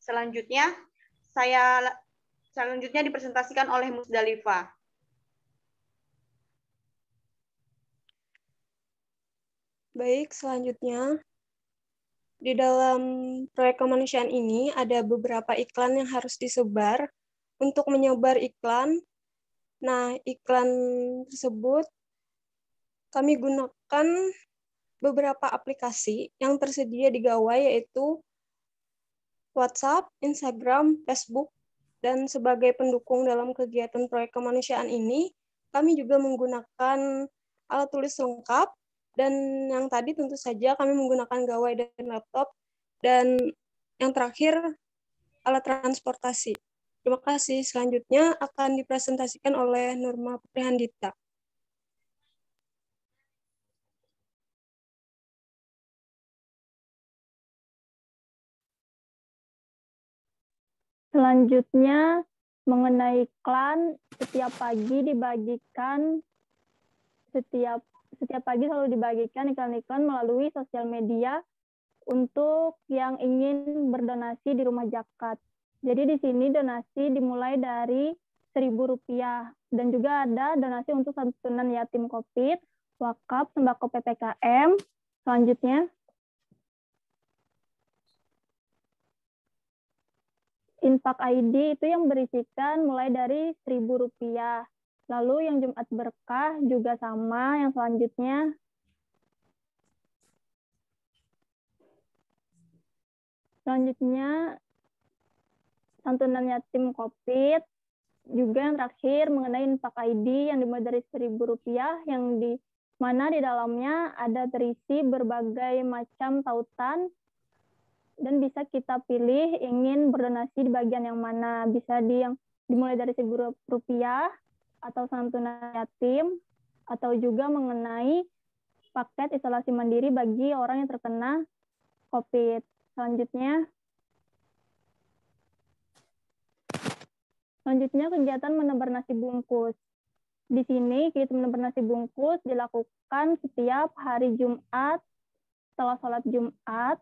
Selanjutnya dipresentasikan oleh Musdalifah. Baik, selanjutnya di dalam proyek kemanusiaan ini ada beberapa iklan yang harus disebar. Untuk menyebar iklan, nah iklan tersebut kami gunakan beberapa aplikasi yang tersedia di Gawai, yaitu WhatsApp, Instagram, Facebook, dan sebagai pendukung dalam kegiatan proyek kemanusiaan ini, kami juga menggunakan alat tulis lengkap. Dan yang tadi tentu saja kami menggunakan gawai dan laptop. Dan yang terakhir, alat transportasi. Terima kasih. Selanjutnya akan dipresentasikan oleh Nurma Putri Handita. Selanjutnya, mengenai iklan, setiap pagi selalu dibagikan iklan-iklan melalui sosial media untuk yang ingin berdonasi di Rumah Zakat. Jadi di sini donasi dimulai dari Rp1.000 dan juga ada donasi untuk santunan yatim COVID, wakaf, sembako PPKM. Selanjutnya, infak ID itu yang berisikan mulai dari Rp1.000. Lalu yang Jumat Berkah juga sama, yang selanjutnya. Selanjutnya, santunan yatim COVID. Juga yang terakhir mengenai infak ID yang dimulai dari Rp1.000, yang di mana di dalamnya ada terisi berbagai macam tautan, dan bisa kita pilih ingin berdonasi di bagian yang mana. Bisa yang dimulai dari Rp1.000, atau santunan yatim, atau juga mengenai paket isolasi mandiri bagi orang yang terkena COVID. Selanjutnya kegiatan menebar nasi bungkus. Di sini kegiatan menebar nasi bungkus dilakukan setiap hari Jumat setelah sholat Jumat,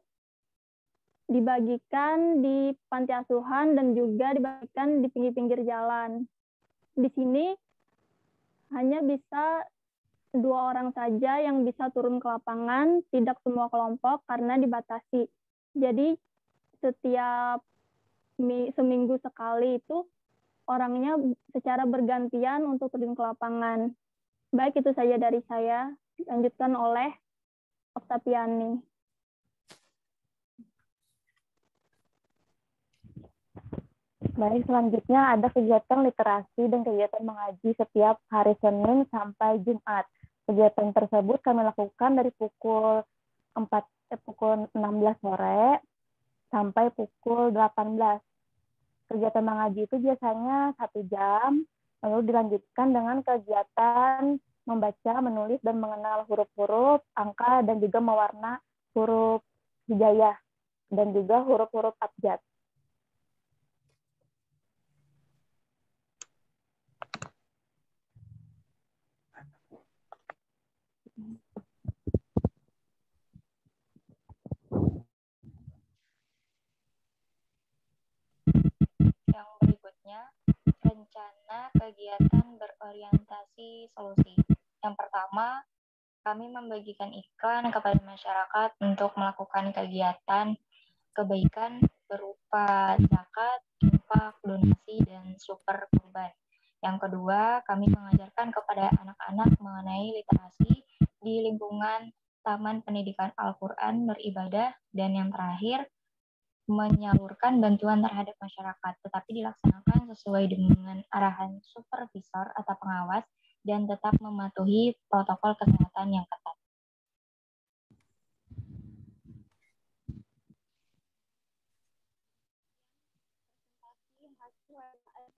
dibagikan di panti asuhan dan juga dibagikan di pinggir-pinggir jalan. Di sini hanya bisa 2 orang saja yang bisa turun ke lapangan, tidak semua kelompok karena dibatasi. Jadi setiap seminggu sekali itu orangnya secara bergantian untuk turun ke lapangan. Baik, itu saja dari saya. Dilanjutkan oleh Oktaviani. Baik, selanjutnya ada kegiatan literasi dan kegiatan mengaji setiap hari Senin sampai Jumat. Kegiatan tersebut kami lakukan dari pukul 16 sore sampai pukul 18. Kegiatan mengaji itu biasanya 1 jam, lalu dilanjutkan dengan kegiatan membaca, menulis, dan mengenal huruf-huruf, angka, dan juga mewarna huruf hijaiyah, dan juga huruf-huruf abjad. Yang berikutnya, rencana kegiatan berorientasi solusi. Yang pertama, kami membagikan iklan kepada masyarakat untuk melakukan kegiatan kebaikan berupa zakat, infak, donasi, dan super kurban. Yang kedua, kami mengajarkan kepada anak-anak mengenai literasi di lingkungan Taman Pendidikan Al-Quran Beribadah. Dan yang terakhir, menyalurkan bantuan terhadap masyarakat, tetapi dilaksanakan sesuai dengan arahan supervisor atau pengawas dan tetap mematuhi protokol kesehatan yang ketat.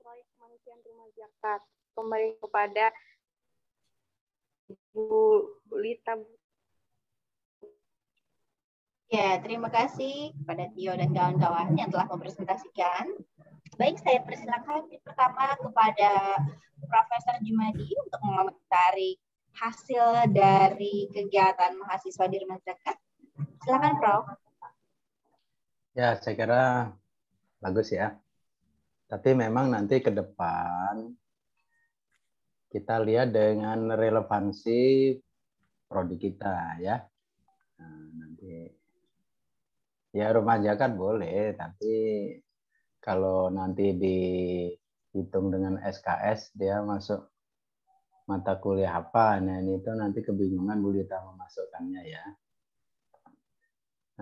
Proyek kemanusiaan rumah zakat. Kembali kepada Bu Lita. Ya, terima kasih kepada Tio dan kawan-kawan yang telah mempresentasikan. Baik, saya persilakan pertama kepada Profesor Jumadi untuk mengomentari hasil dari kegiatan mahasiswa di rumah zakat. Silakan, Prof. Ya, saya kira bagus ya. Tapi memang nanti ke depan kita lihat dengan relevansi prodi kita ya. Nah, nanti ya rumah zakat boleh, tapi kalau nanti dihitung dengan SKS dia masuk mata kuliah apa, nah ini itu nanti kebingungan Bu Lita memasukkannya ya.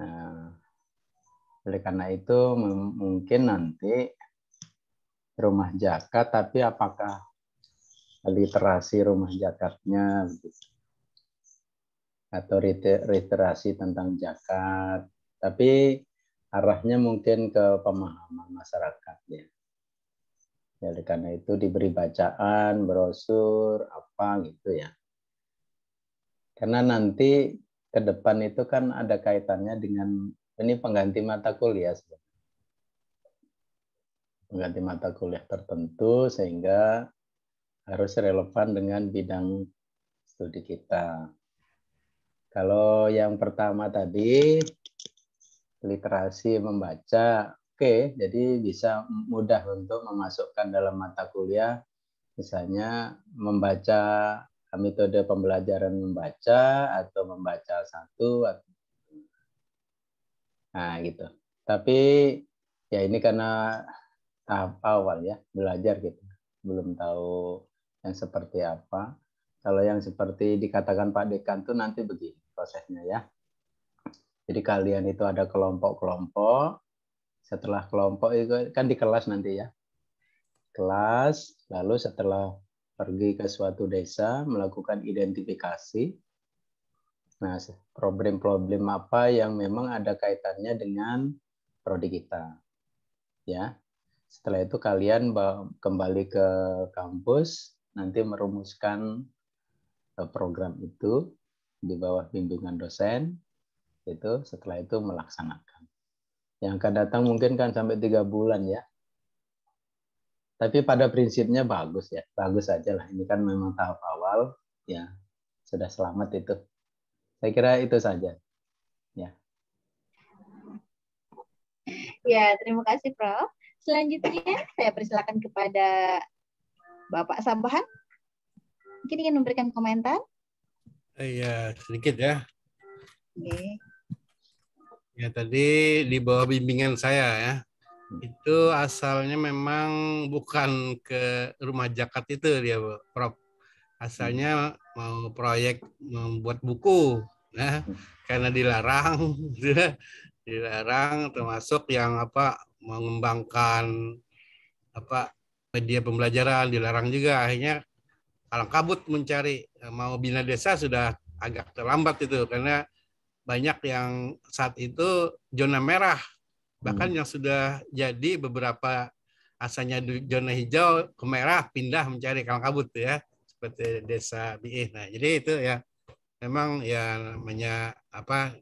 Nah, oleh karena itu mungkin nanti rumah zakat, tapi apakah literasi rumah zakatnya begitu, atau literasi tentang zakat, tapi arahnya mungkin ke pemahaman masyarakat ya. Jadi karena itu diberi bacaan, brosur, apa gitu ya. Karena nanti ke depan itu kan ada kaitannya dengan ini pengganti mata kuliah sebenarnya. Mengganti mata kuliah tertentu sehingga harus relevan dengan bidang studi kita. Kalau yang pertama tadi literasi membaca, oke, jadi bisa mudah untuk memasukkan dalam mata kuliah, misalnya membaca metode pembelajaran membaca atau membaca satu, nah gitu. Tapi ya ini karena tahap awal ya, belajar gitu. Belum tahu yang seperti apa. Kalau yang seperti dikatakan Pak Dekan tuh nanti begini prosesnya ya. Jadi kalian itu ada kelompok-kelompok. Setelah kelompok itu kan di kelas nanti ya. Kelas, lalu setelah pergi ke suatu desa melakukan identifikasi. Nah, problem-problem apa yang memang ada kaitannya dengan prodi kita. Ya. Setelah itu kalian kembali ke kampus, nanti merumuskan program itu di bawah bimbingan dosen, itu setelah itu melaksanakan. Yang akan datang mungkin kan sampai 3 bulan ya. Tapi pada prinsipnya bagus ya, bagus aja lah. Ini kan memang tahap awal, ya sudah selamat itu. Saya kira itu saja. Ya. Ya, terima kasih, Prof. Selanjutnya, saya persilakan kepada Bapak Sabahan mungkin ingin memberikan komentar? Iya, sedikit ya. Oke. Ya tadi di bawah bimbingan saya ya. Itu asalnya memang bukan ke rumah zakat itu dia, Prof. Asalnya mau proyek membuat buku, nah karena dilarang, dilarang termasuk yang apa mengembangkan apa media pembelajaran dilarang juga. Akhirnya kalang kabut mencari mau bina desa sudah agak terlambat itu karena banyak yang saat itu zona merah. Bahkan yang sudah jadi beberapa asalnya zona hijau ke merah pindah mencari kalang kabut ya seperti desa BI. Nah, jadi itu ya memang ya namanya apa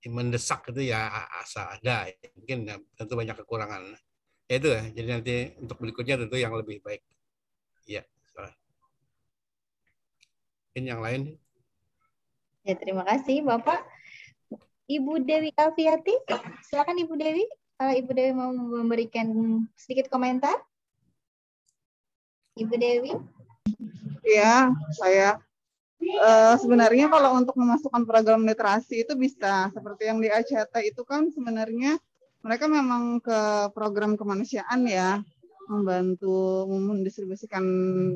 mendesak itu ya asal ada. Mungkin ya, tentu banyak kekurangan. Ya itu ya. Jadi nanti untuk berikutnya tentu yang lebih baik. Ya. Mungkin yang lain. Ya, terima kasih Bapak. Ibu Dewi Alfiati, silakan Ibu Dewi. Kalau Ibu Dewi mau memberikan sedikit komentar. Ibu Dewi. Ya, saya sebenarnya kalau untuk memasukkan program literasi itu bisa seperti yang di ACT itu kan sebenarnya mereka memang ke program kemanusiaan ya, membantu mendistribusikan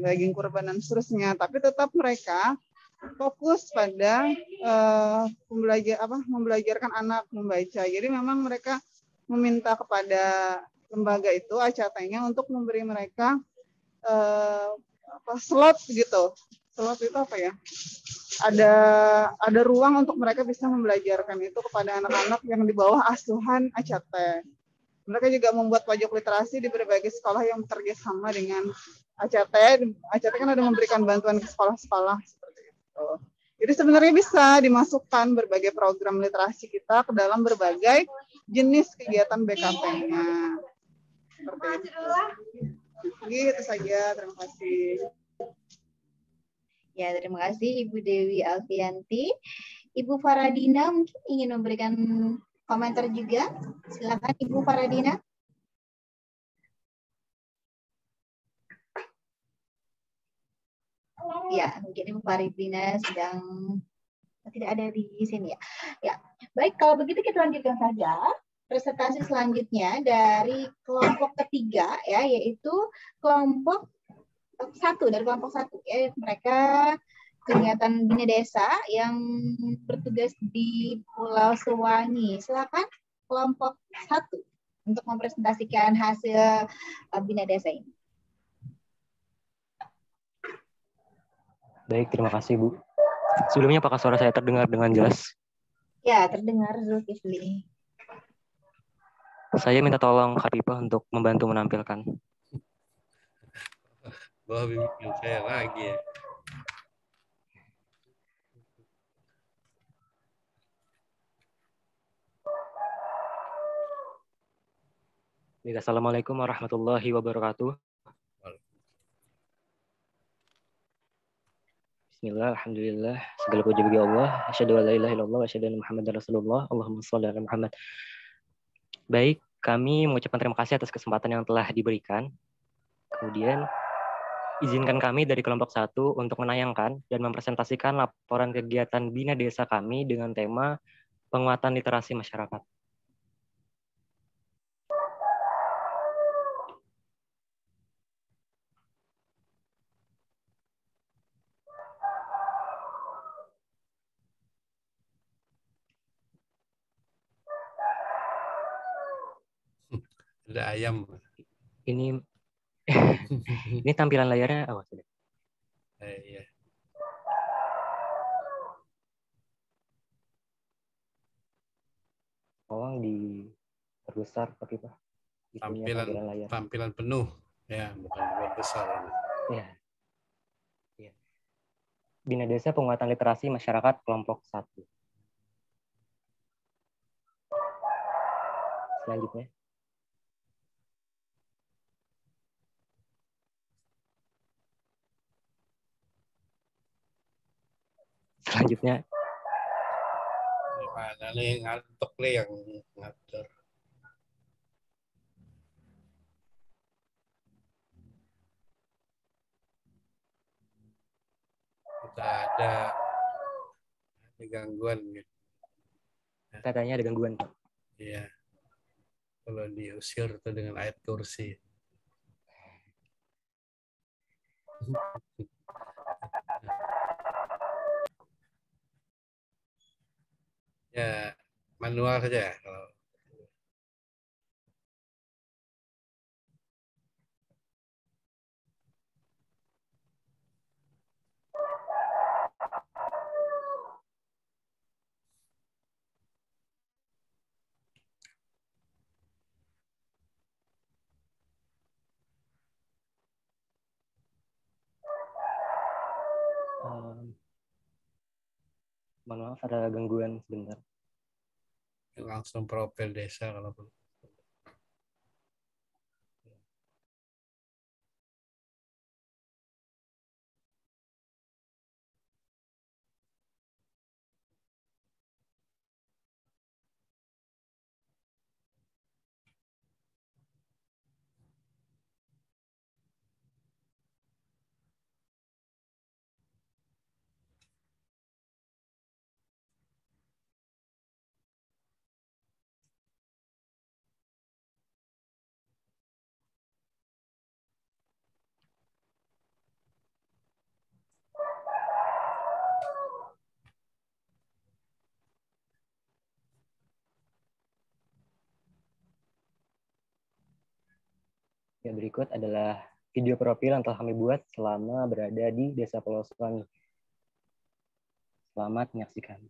daging kurban dan seterusnya, tapi tetap mereka fokus pada membelajarkan anak membaca. Jadi memang mereka meminta kepada lembaga itu ACT-nya untuk memberi mereka slot gitu. Slot itu apa ya? Ada ruang untuk mereka bisa membelajarkan itu kepada anak-anak yang di bawah asuhan ACT. Mereka juga membuat pojok literasi di berbagai sekolah yang bekerja sama dengan ACT. ACT kan ada memberikan bantuan ke sekolah-sekolah seperti itu. Jadi sebenarnya bisa dimasukkan berbagai program literasi kita ke dalam berbagai jenis kegiatan BKP-nya. Seperti itu. Gitu saja, terima kasih. Ya, terima kasih Ibu Dewi Alfianti. Ibu Faradina mungkin ingin memberikan komentar juga. Silakan Ibu Faradina. Ya, mungkin Ibu Faradina sedang tidak ada di sini ya. Ya, baik kalau begitu kita lanjutkan saja presentasi selanjutnya dari kelompok ketiga ya, yaitu kelompok dari kelompok satu ya, mereka kegiatan bina desa yang bertugas di Pulau Sewangi. Silakan kelompok satu untuk mempresentasikan hasil bina desa ini. Baik, terima kasih Bu. Sebelumnya apakah suara saya terdengar dengan jelas? Ya, terdengar Zulkifli. Saya minta tolong Kharifah untuk membantu menampilkan. Bahwa bimbingan saya lagi ya. Assalamualaikum warahmatullahi wabarakatuh. Bismillah, alhamdulillah, segala puji bagi Allah. Asyhadu an la ilaha illallah wa asyhadu anna Muhammadar Rasulullah. Allahumma shalli ala Muhammad. Baik, kami mengucapkan terima kasih atas kesempatan yang telah diberikan. Kemudian izinkan kami dari kelompok 1 untuk menayangkan dan mempresentasikan laporan kegiatan bina desa kami dengan tema penguatan literasi masyarakat. Ada ayam. Ini ini tampilan layarnya. Oh, sudah. Iya. Tolong diperbesar Pak Pak. Tampilan penuh ya, bukan buat besar. Ya. Ya. Bina Desa Penguatan Literasi Masyarakat kelompok 1. Selanjutnya. Selanjutnya. Gimana nih, ngantuk nih yang ngatur. ada gangguan gitu. Katanya ada gangguan, Pak. Iya. Kalau diusir itu dengan ayat kursi. Ya, manual saja kalau Mohon maaf, ada gangguan sebentar. langsung profil desa kalau perlu. Ya, berikut adalah video profil yang telah kami buat selama berada di Desa Pulau Suwangi. Selamat menyaksikan.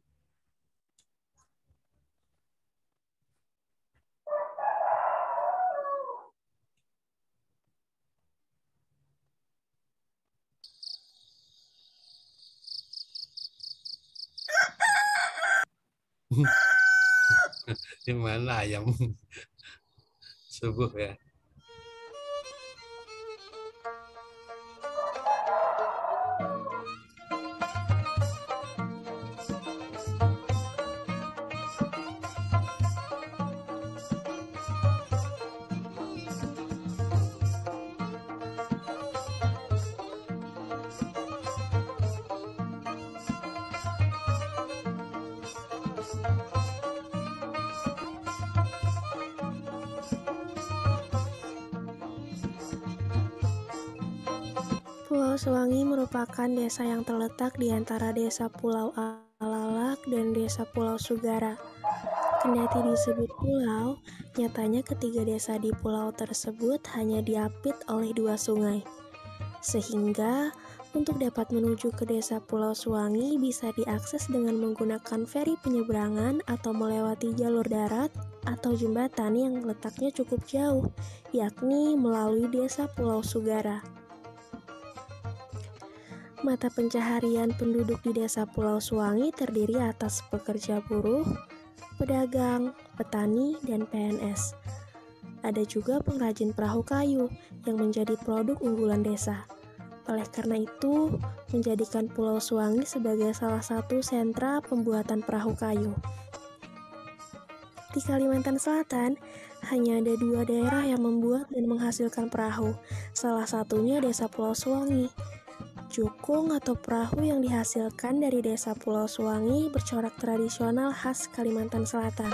Di mana ayam subuh ya? Pulau Suwangi merupakan desa yang terletak di antara desa Pulau Alalak dan desa Pulau Sugara. Kendati disebut pulau, nyatanya ketiga desa di pulau tersebut hanya diapit oleh 2 sungai. Sehingga, untuk dapat menuju ke desa Pulau Suwangi bisa diakses dengan menggunakan feri penyeberangan atau melewati jalur darat atau jembatan yang letaknya cukup jauh, yakni melalui desa Pulau Sugara. Mata pencaharian penduduk di desa Pulau Suwangi terdiri atas pekerja buruh, pedagang, petani, dan PNS. Ada juga pengrajin perahu kayu yang menjadi produk unggulan desa. Oleh karena itu, menjadikan Pulau Suwangi sebagai salah satu sentra pembuatan perahu kayu. Di Kalimantan Selatan, hanya ada 2 daerah yang membuat dan menghasilkan perahu. Salah satunya Desa Pulau Suwangi. Jukung atau perahu yang dihasilkan dari Desa Pulau Suwangi bercorak tradisional khas Kalimantan Selatan.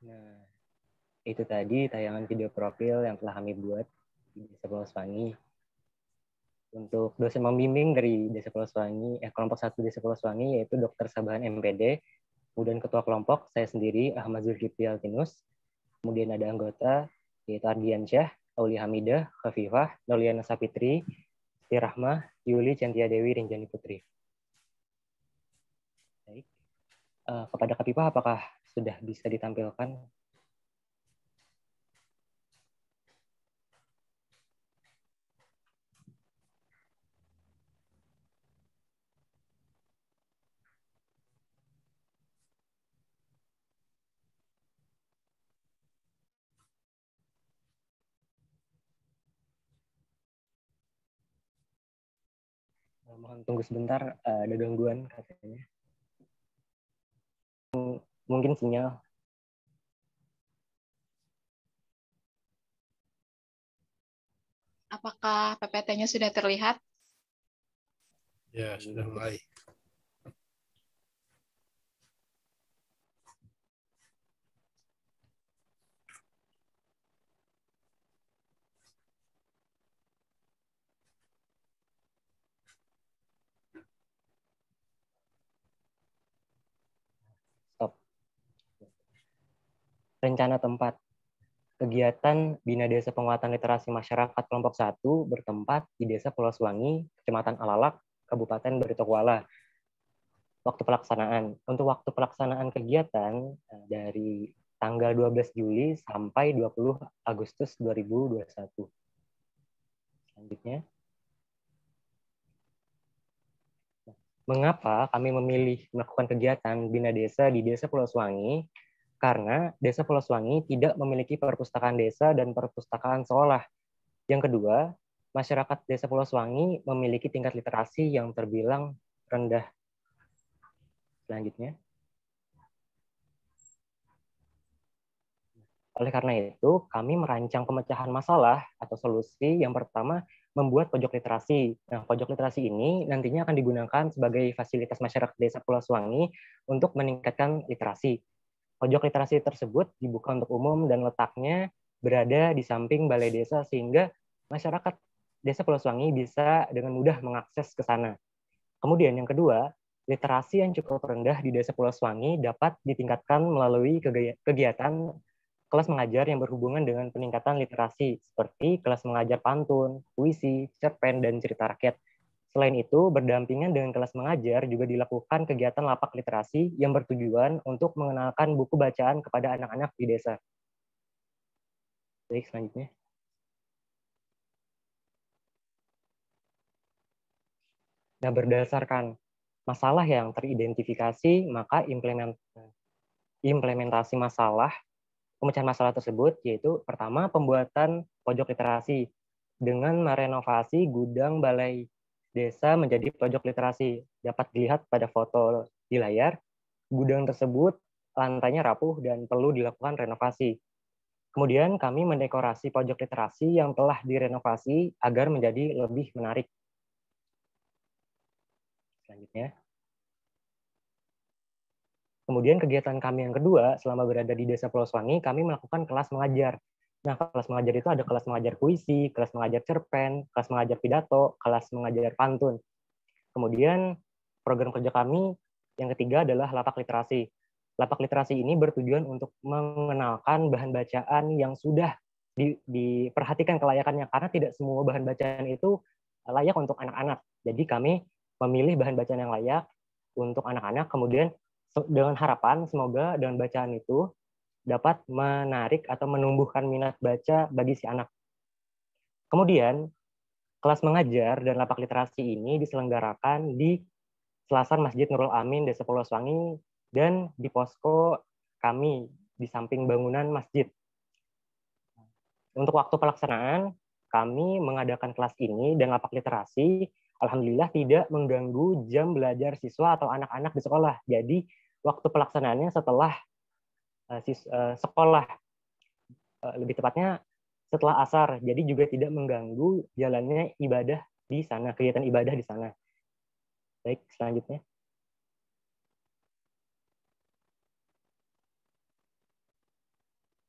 Nah, itu tadi tayangan video profil yang telah kami buat di Desa Pulau Suwangi. Untuk dosen membimbing dari Desa Pulau Suwangi, kelompok 1 Desa Pulau Suwangi, yaitu Dr. Sabahan MPD, kemudian ketua kelompok, saya sendiri, Ahmad Zulkifli Altinus, kemudian ada anggota, yaitu Ardiansyah, Aulia Hamidah, Khafifah, Noliana Sapitri, Siti Rahmah, Yuli Cantia Dewi, Rinjani Putri. Baik. Kepada Khafifah, apakah sudah bisa ditampilkan? Mohon tunggu sebentar, ada gangguan katanya. Mungkin sinyal. Apakah PPT-nya sudah terlihat? Ya, sudah mulai. Stop. Rencana tempat. Kegiatan Bina Desa Penguatan Literasi Masyarakat Kelompok 1 bertempat di Desa Pulau Suwangi, Kecamatan Alalak, Kabupaten Baritokuala. Waktu pelaksanaan. Untuk waktu pelaksanaan kegiatan dari tanggal 12 Juli sampai 20 Agustus 2021. Selanjutnya. Mengapa kami memilih melakukan kegiatan Bina Desa di Desa Pulau Suwangi? Karena Desa Pulau Suwangi tidak memiliki perpustakaan desa dan perpustakaan sekolah. Yang kedua, masyarakat Desa Pulau Suwangi memiliki tingkat literasi yang terbilang rendah. Selanjutnya. Oleh karena itu, kami merancang pemecahan masalah atau solusi yang pertama membuat pojok literasi. Nah, pojok literasi ini nantinya akan digunakan sebagai fasilitas masyarakat Desa Pulau Suwangi untuk meningkatkan literasi. Pojok literasi tersebut dibuka untuk umum dan letaknya berada di samping balai desa sehingga masyarakat Desa Pulau Suwangi bisa dengan mudah mengakses ke sana. Kemudian yang kedua, literasi yang cukup rendah di Desa Pulau Suwangi dapat ditingkatkan melalui kegiatan kelas mengajar yang berhubungan dengan peningkatan literasi seperti kelas mengajar pantun, puisi, cerpen, dan cerita rakyat. Selain itu, berdampingan dengan kelas mengajar juga dilakukan kegiatan lapak literasi yang bertujuan untuk mengenalkan buku bacaan kepada anak-anak di desa. Baik, selanjutnya. Nah, berdasarkan masalah yang teridentifikasi, maka implementasi masalah, pemecahan masalah tersebut yaitu pertama pembuatan pojok literasi dengan merenovasi gudang balai desa menjadi pojok literasi. Dapat dilihat pada foto di layar, gudang tersebut lantainya rapuh dan perlu dilakukan renovasi. Kemudian kami mendekorasi pojok literasi yang telah direnovasi agar menjadi lebih menarik. Selanjutnya. Kemudian kegiatan kami yang kedua, selama berada di Desa Pulau Suwangi, kami melakukan kelas mengajar. Nah, kelas mengajar itu ada kelas mengajar puisi, kelas mengajar cerpen, kelas mengajar pidato, kelas mengajar pantun. Kemudian program kerja kami yang ketiga adalah lapak literasi. Lapak literasi ini bertujuan untuk mengenalkan bahan bacaan yang sudah diperhatikan kelayakannya, karena tidak semua bahan bacaan itu layak untuk anak-anak. Jadi kami memilih bahan bacaan yang layak untuk anak-anak, kemudian dengan harapan semoga dengan bacaan itu dapat menarik atau menumbuhkan minat baca bagi si anak. Kemudian, kelas mengajar dan lapak literasi ini diselenggarakan di Selasan Masjid Nurul Amin, Desa Pulau Suwangi, dan di posko kami di samping bangunan masjid. Untuk waktu pelaksanaan, kami mengadakan kelas ini dan lapak literasi, alhamdulillah tidak mengganggu jam belajar siswa atau anak-anak di sekolah. Jadi, waktu pelaksanaannya setelah sekolah, lebih tepatnya setelah asar, jadi juga tidak mengganggu jalannya ibadah di sana, kegiatan ibadah di sana. Baik, selanjutnya.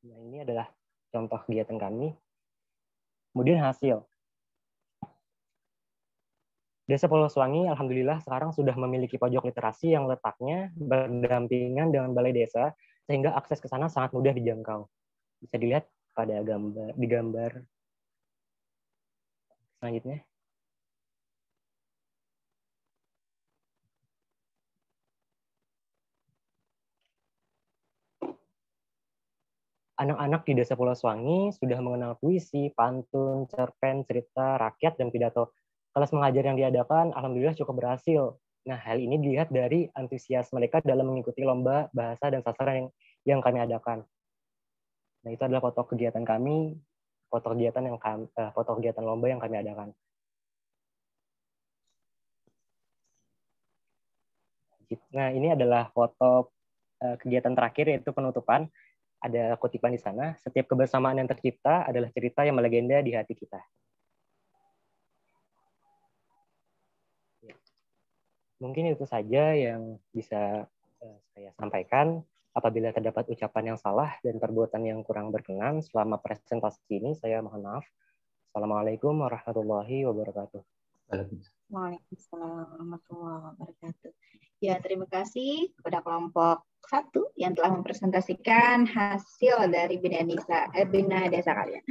Nah, ini adalah contoh kegiatan kami. Kemudian hasil. Desa Pulau Suwangi, alhamdulillah sekarang sudah memiliki pojok literasi yang letaknya berdampingan dengan balai desa, sehingga akses ke sana sangat mudah dijangkau. Bisa dilihat pada di gambar selanjutnya. Anak-anak di Desa Pulau Suwangi sudah mengenal puisi, pantun, cerpen, cerita rakyat, dan pidato. Kelas mengajar yang diadakan alhamdulillah cukup berhasil. Nah, hal ini dilihat dari antusias mereka dalam mengikuti lomba bahasa dan sastra yang kami adakan. Nah, itu adalah foto kegiatan kami, foto kegiatan lomba yang kami adakan. Nah, ini adalah foto kegiatan terakhir, yaitu penutupan. Ada kutipan di sana, setiap kebersamaan yang tercipta adalah cerita yang melegenda di hati kita. Mungkin itu saja yang bisa saya sampaikan. Apabila terdapat ucapan yang salah dan perbuatan yang kurang berkenan selama presentasi ini, saya mohon maaf. Assalamualaikum warahmatullahi wabarakatuh. Waalaikumsalam warahmatullahi wabarakatuh. Ya, terima kasih kepada kelompok 1 yang telah mempresentasikan hasil dari Bina Desa kalian.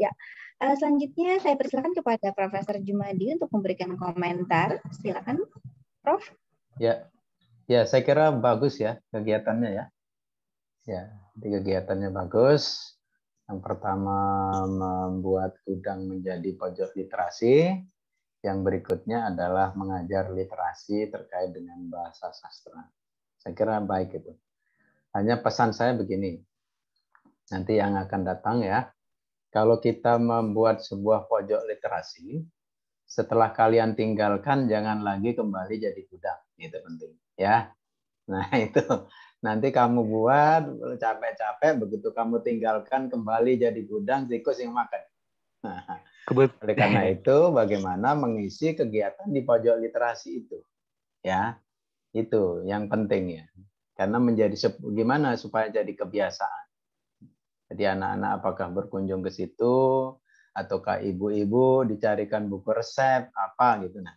Ya, selanjutnya saya persilakan kepada Profesor Jumadi untuk memberikan komentar. Silakan, Prof. Ya, saya kira bagus ya kegiatannya ya. Ya, jadi kegiatannya bagus. Yang pertama membuat gudang menjadi pojok literasi. Yang berikutnya adalah mengajar literasi terkait dengan bahasa sastra. Saya kira baik itu. Hanya pesan saya begini, nanti yang akan datang ya, kalau kita membuat sebuah pojok literasi, setelah kalian tinggalkan jangan lagi kembali jadi gudang, itu penting ya. Nah itu nanti kamu buat capek-capek, begitu kamu tinggalkan kembali jadi gudang, tikus yang makan. Nah, oleh karena itu, bagaimana mengisi kegiatan di pojok literasi itu, ya, itu yang penting ya. Karena menjadi gimana supaya jadi kebiasaan. Jadi anak-anak apakah berkunjung ke situ, ataukah ibu-ibu dicarikan buku resep apa gitu. Nah,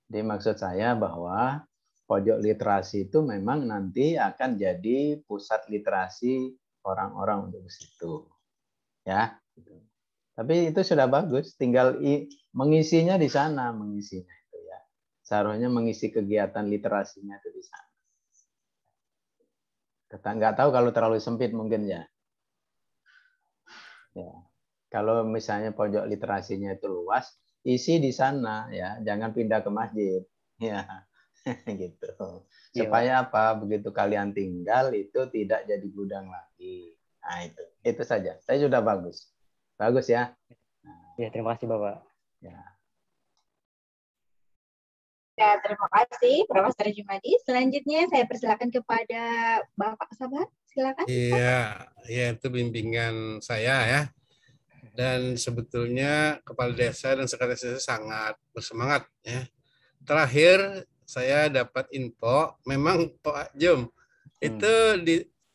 jadi maksud saya bahwa pojok literasi itu memang nanti akan jadi pusat literasi orang-orang untuk ke situ, ya. Tapi itu sudah bagus, tinggal mengisinya di sana, mengisinya itu ya. Seharusnya mengisi kegiatan literasinya itu di sana. Nggak tahu kalau terlalu sempit mungkin ya. Ya. Kalau misalnya pojok literasinya itu luas, isi di sana ya, jangan pindah ke masjid. Ya, gitu. Supaya apa? Begitu kalian tinggal itu tidak jadi gudang lagi. Nah itu saja. Saya sudah bagus. Bagus ya. Ya, terima kasih Bapak. Ya. Ya, terima kasih Profesor Jumadi. Selanjutnya saya persilakan kepada Bapak Sabar. Silakan. Iya, ya itu bimbingan saya ya. Dan sebetulnya Kepala Desa dan Sekretaris Desa sangat bersemangat ya. Terakhir saya dapat info, memang Pak Jum itu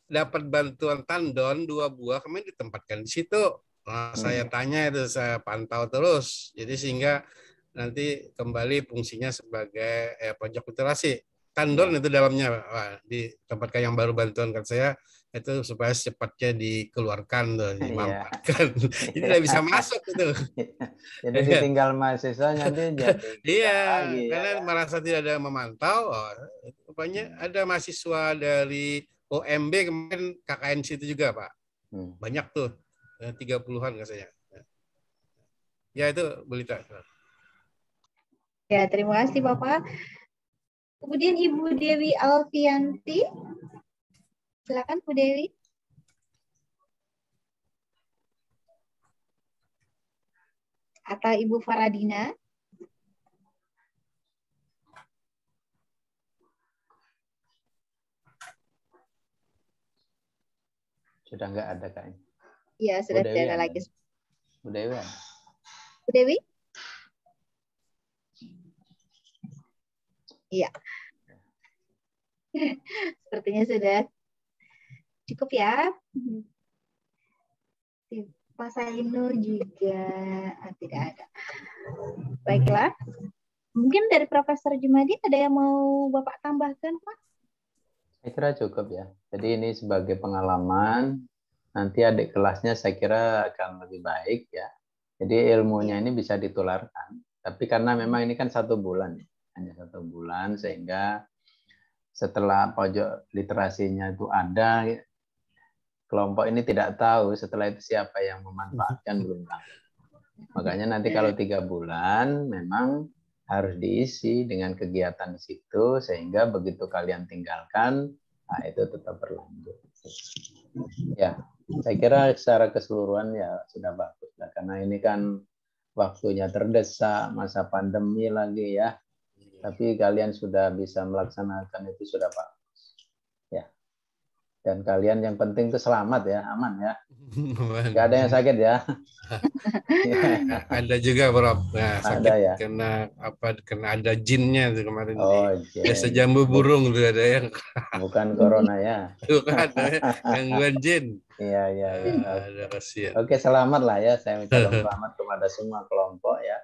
dapat bantuan tandon 2 buah, kemarin ditempatkan di situ. Nah, saya tanya itu, saya pantau terus. Jadi sehingga nanti kembali fungsinya sebagai pojok literasi. Tandon itu dalamnya, ditempatkan yang baru bantuan kan saya itu supaya secepatnya dikeluarkan tuh, dimanfaatkan. Jadi tidak bisa masuk itu. Jadi ditinggal mahasiswa nanti jadi iya, lagi, karena ya, merasa tidak ada yang memantau. Rupanya ada mahasiswa dari OMB kemarin KKN situ juga Pak. Banyak tuh. 30-an katanya. Ya itu berita. Ya, terima kasih Bapak. Kemudian Ibu Dewi Alfianti. Silakan Bu Dewi. Atau Ibu Faradina. Sudah nggak ada kayaknya. Iya, sudah tidak ada lagi. Bu Dewi. Bu Dewi? Iya. Sepertinya sudah cukup ya. Pak Sainu juga tidak ada. Baiklah. Mungkin dari Profesor Jumadi ada yang mau Bapak tambahkan, Pak? Saya kira cukup ya. Jadi ini sebagai pengalaman. Nanti adik kelasnya saya kira akan lebih baik ya. Jadi ilmunya ini bisa ditularkan. Tapi karena memang ini kan 1 bulan ya. Hanya 1 bulan sehingga setelah pojok literasinya itu ada, kelompok ini tidak tahu setelah itu siapa yang memanfaatkan belum tahu. Makanya nanti kalau 3 bulan memang harus diisi dengan kegiatan di situ sehingga begitu kalian tinggalkan, nah itu tetap berlanjut. Ya, saya kira secara keseluruhan ya sudah bagus lah karena ini kan waktunya terdesak, masa pandemi lagi ya. Tapi kalian sudah bisa melaksanakan itu sudah Pak. Ya. Dan kalian yang penting itu selamat ya, aman ya. Nggak ada yang sakit ya. Ada juga Prof. Nah, sakit Ada ya. kena ada jinnya tuh kemarin di jin. Desa Jambu Burung tuh ada yang bukan corona ya. Bukan, gangguan jin. Iya. Ada kasihan. Oke, selamat lah ya. Saya ucapkan selamat kepada semua kelompok ya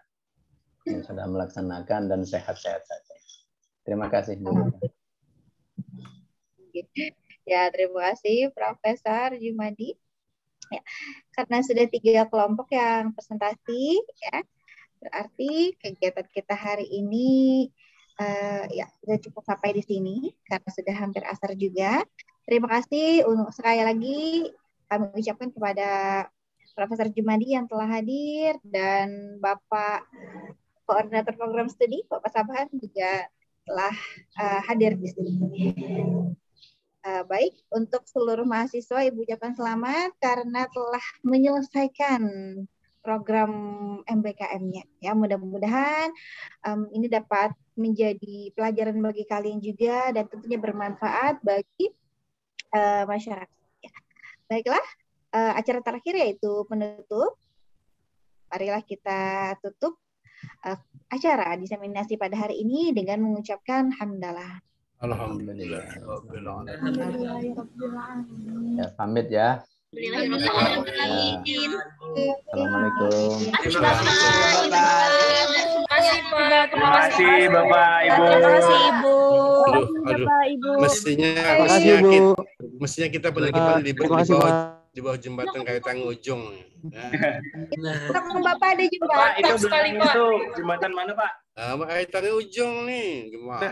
yang sudah melaksanakan dan sehat-sehat saja. Terima kasih Bu. Ya, terima kasih Profesor Jumadi. Ya, karena sudah 3 kelompok yang presentasi, ya, berarti kegiatan kita hari ini ya sudah cukup sampai di sini karena sudah hampir asar juga. Terima kasih sekali lagi kami ucapkan kepada Profesor Jumadi yang telah hadir dan Bapak Koordinator Program Studi, Bapak Sabahan juga telah hadir di sini. Baik, untuk seluruh mahasiswa Ibu ucapkan selamat karena telah menyelesaikan program MBKM-nya. Ya, mudah-mudahan ini dapat menjadi pelajaran bagi kalian juga dan tentunya bermanfaat bagi masyarakat. Ya. Baiklah, acara terakhir yaitu penutup. Marilah kita tutup acara diseminasi pada hari ini dengan mengucapkan hamdalah. Alhamdulillah. Ya, pamit ya. Assalamualaikum. Terima kasih Bapak Ibu. Mestinya kita penerbangan di bawah jembatan Kayu Ujung. Bapak ada jembatan. Pak, itu belum itu jembatan mana Pak? Kayu Ujung nih. Gimana?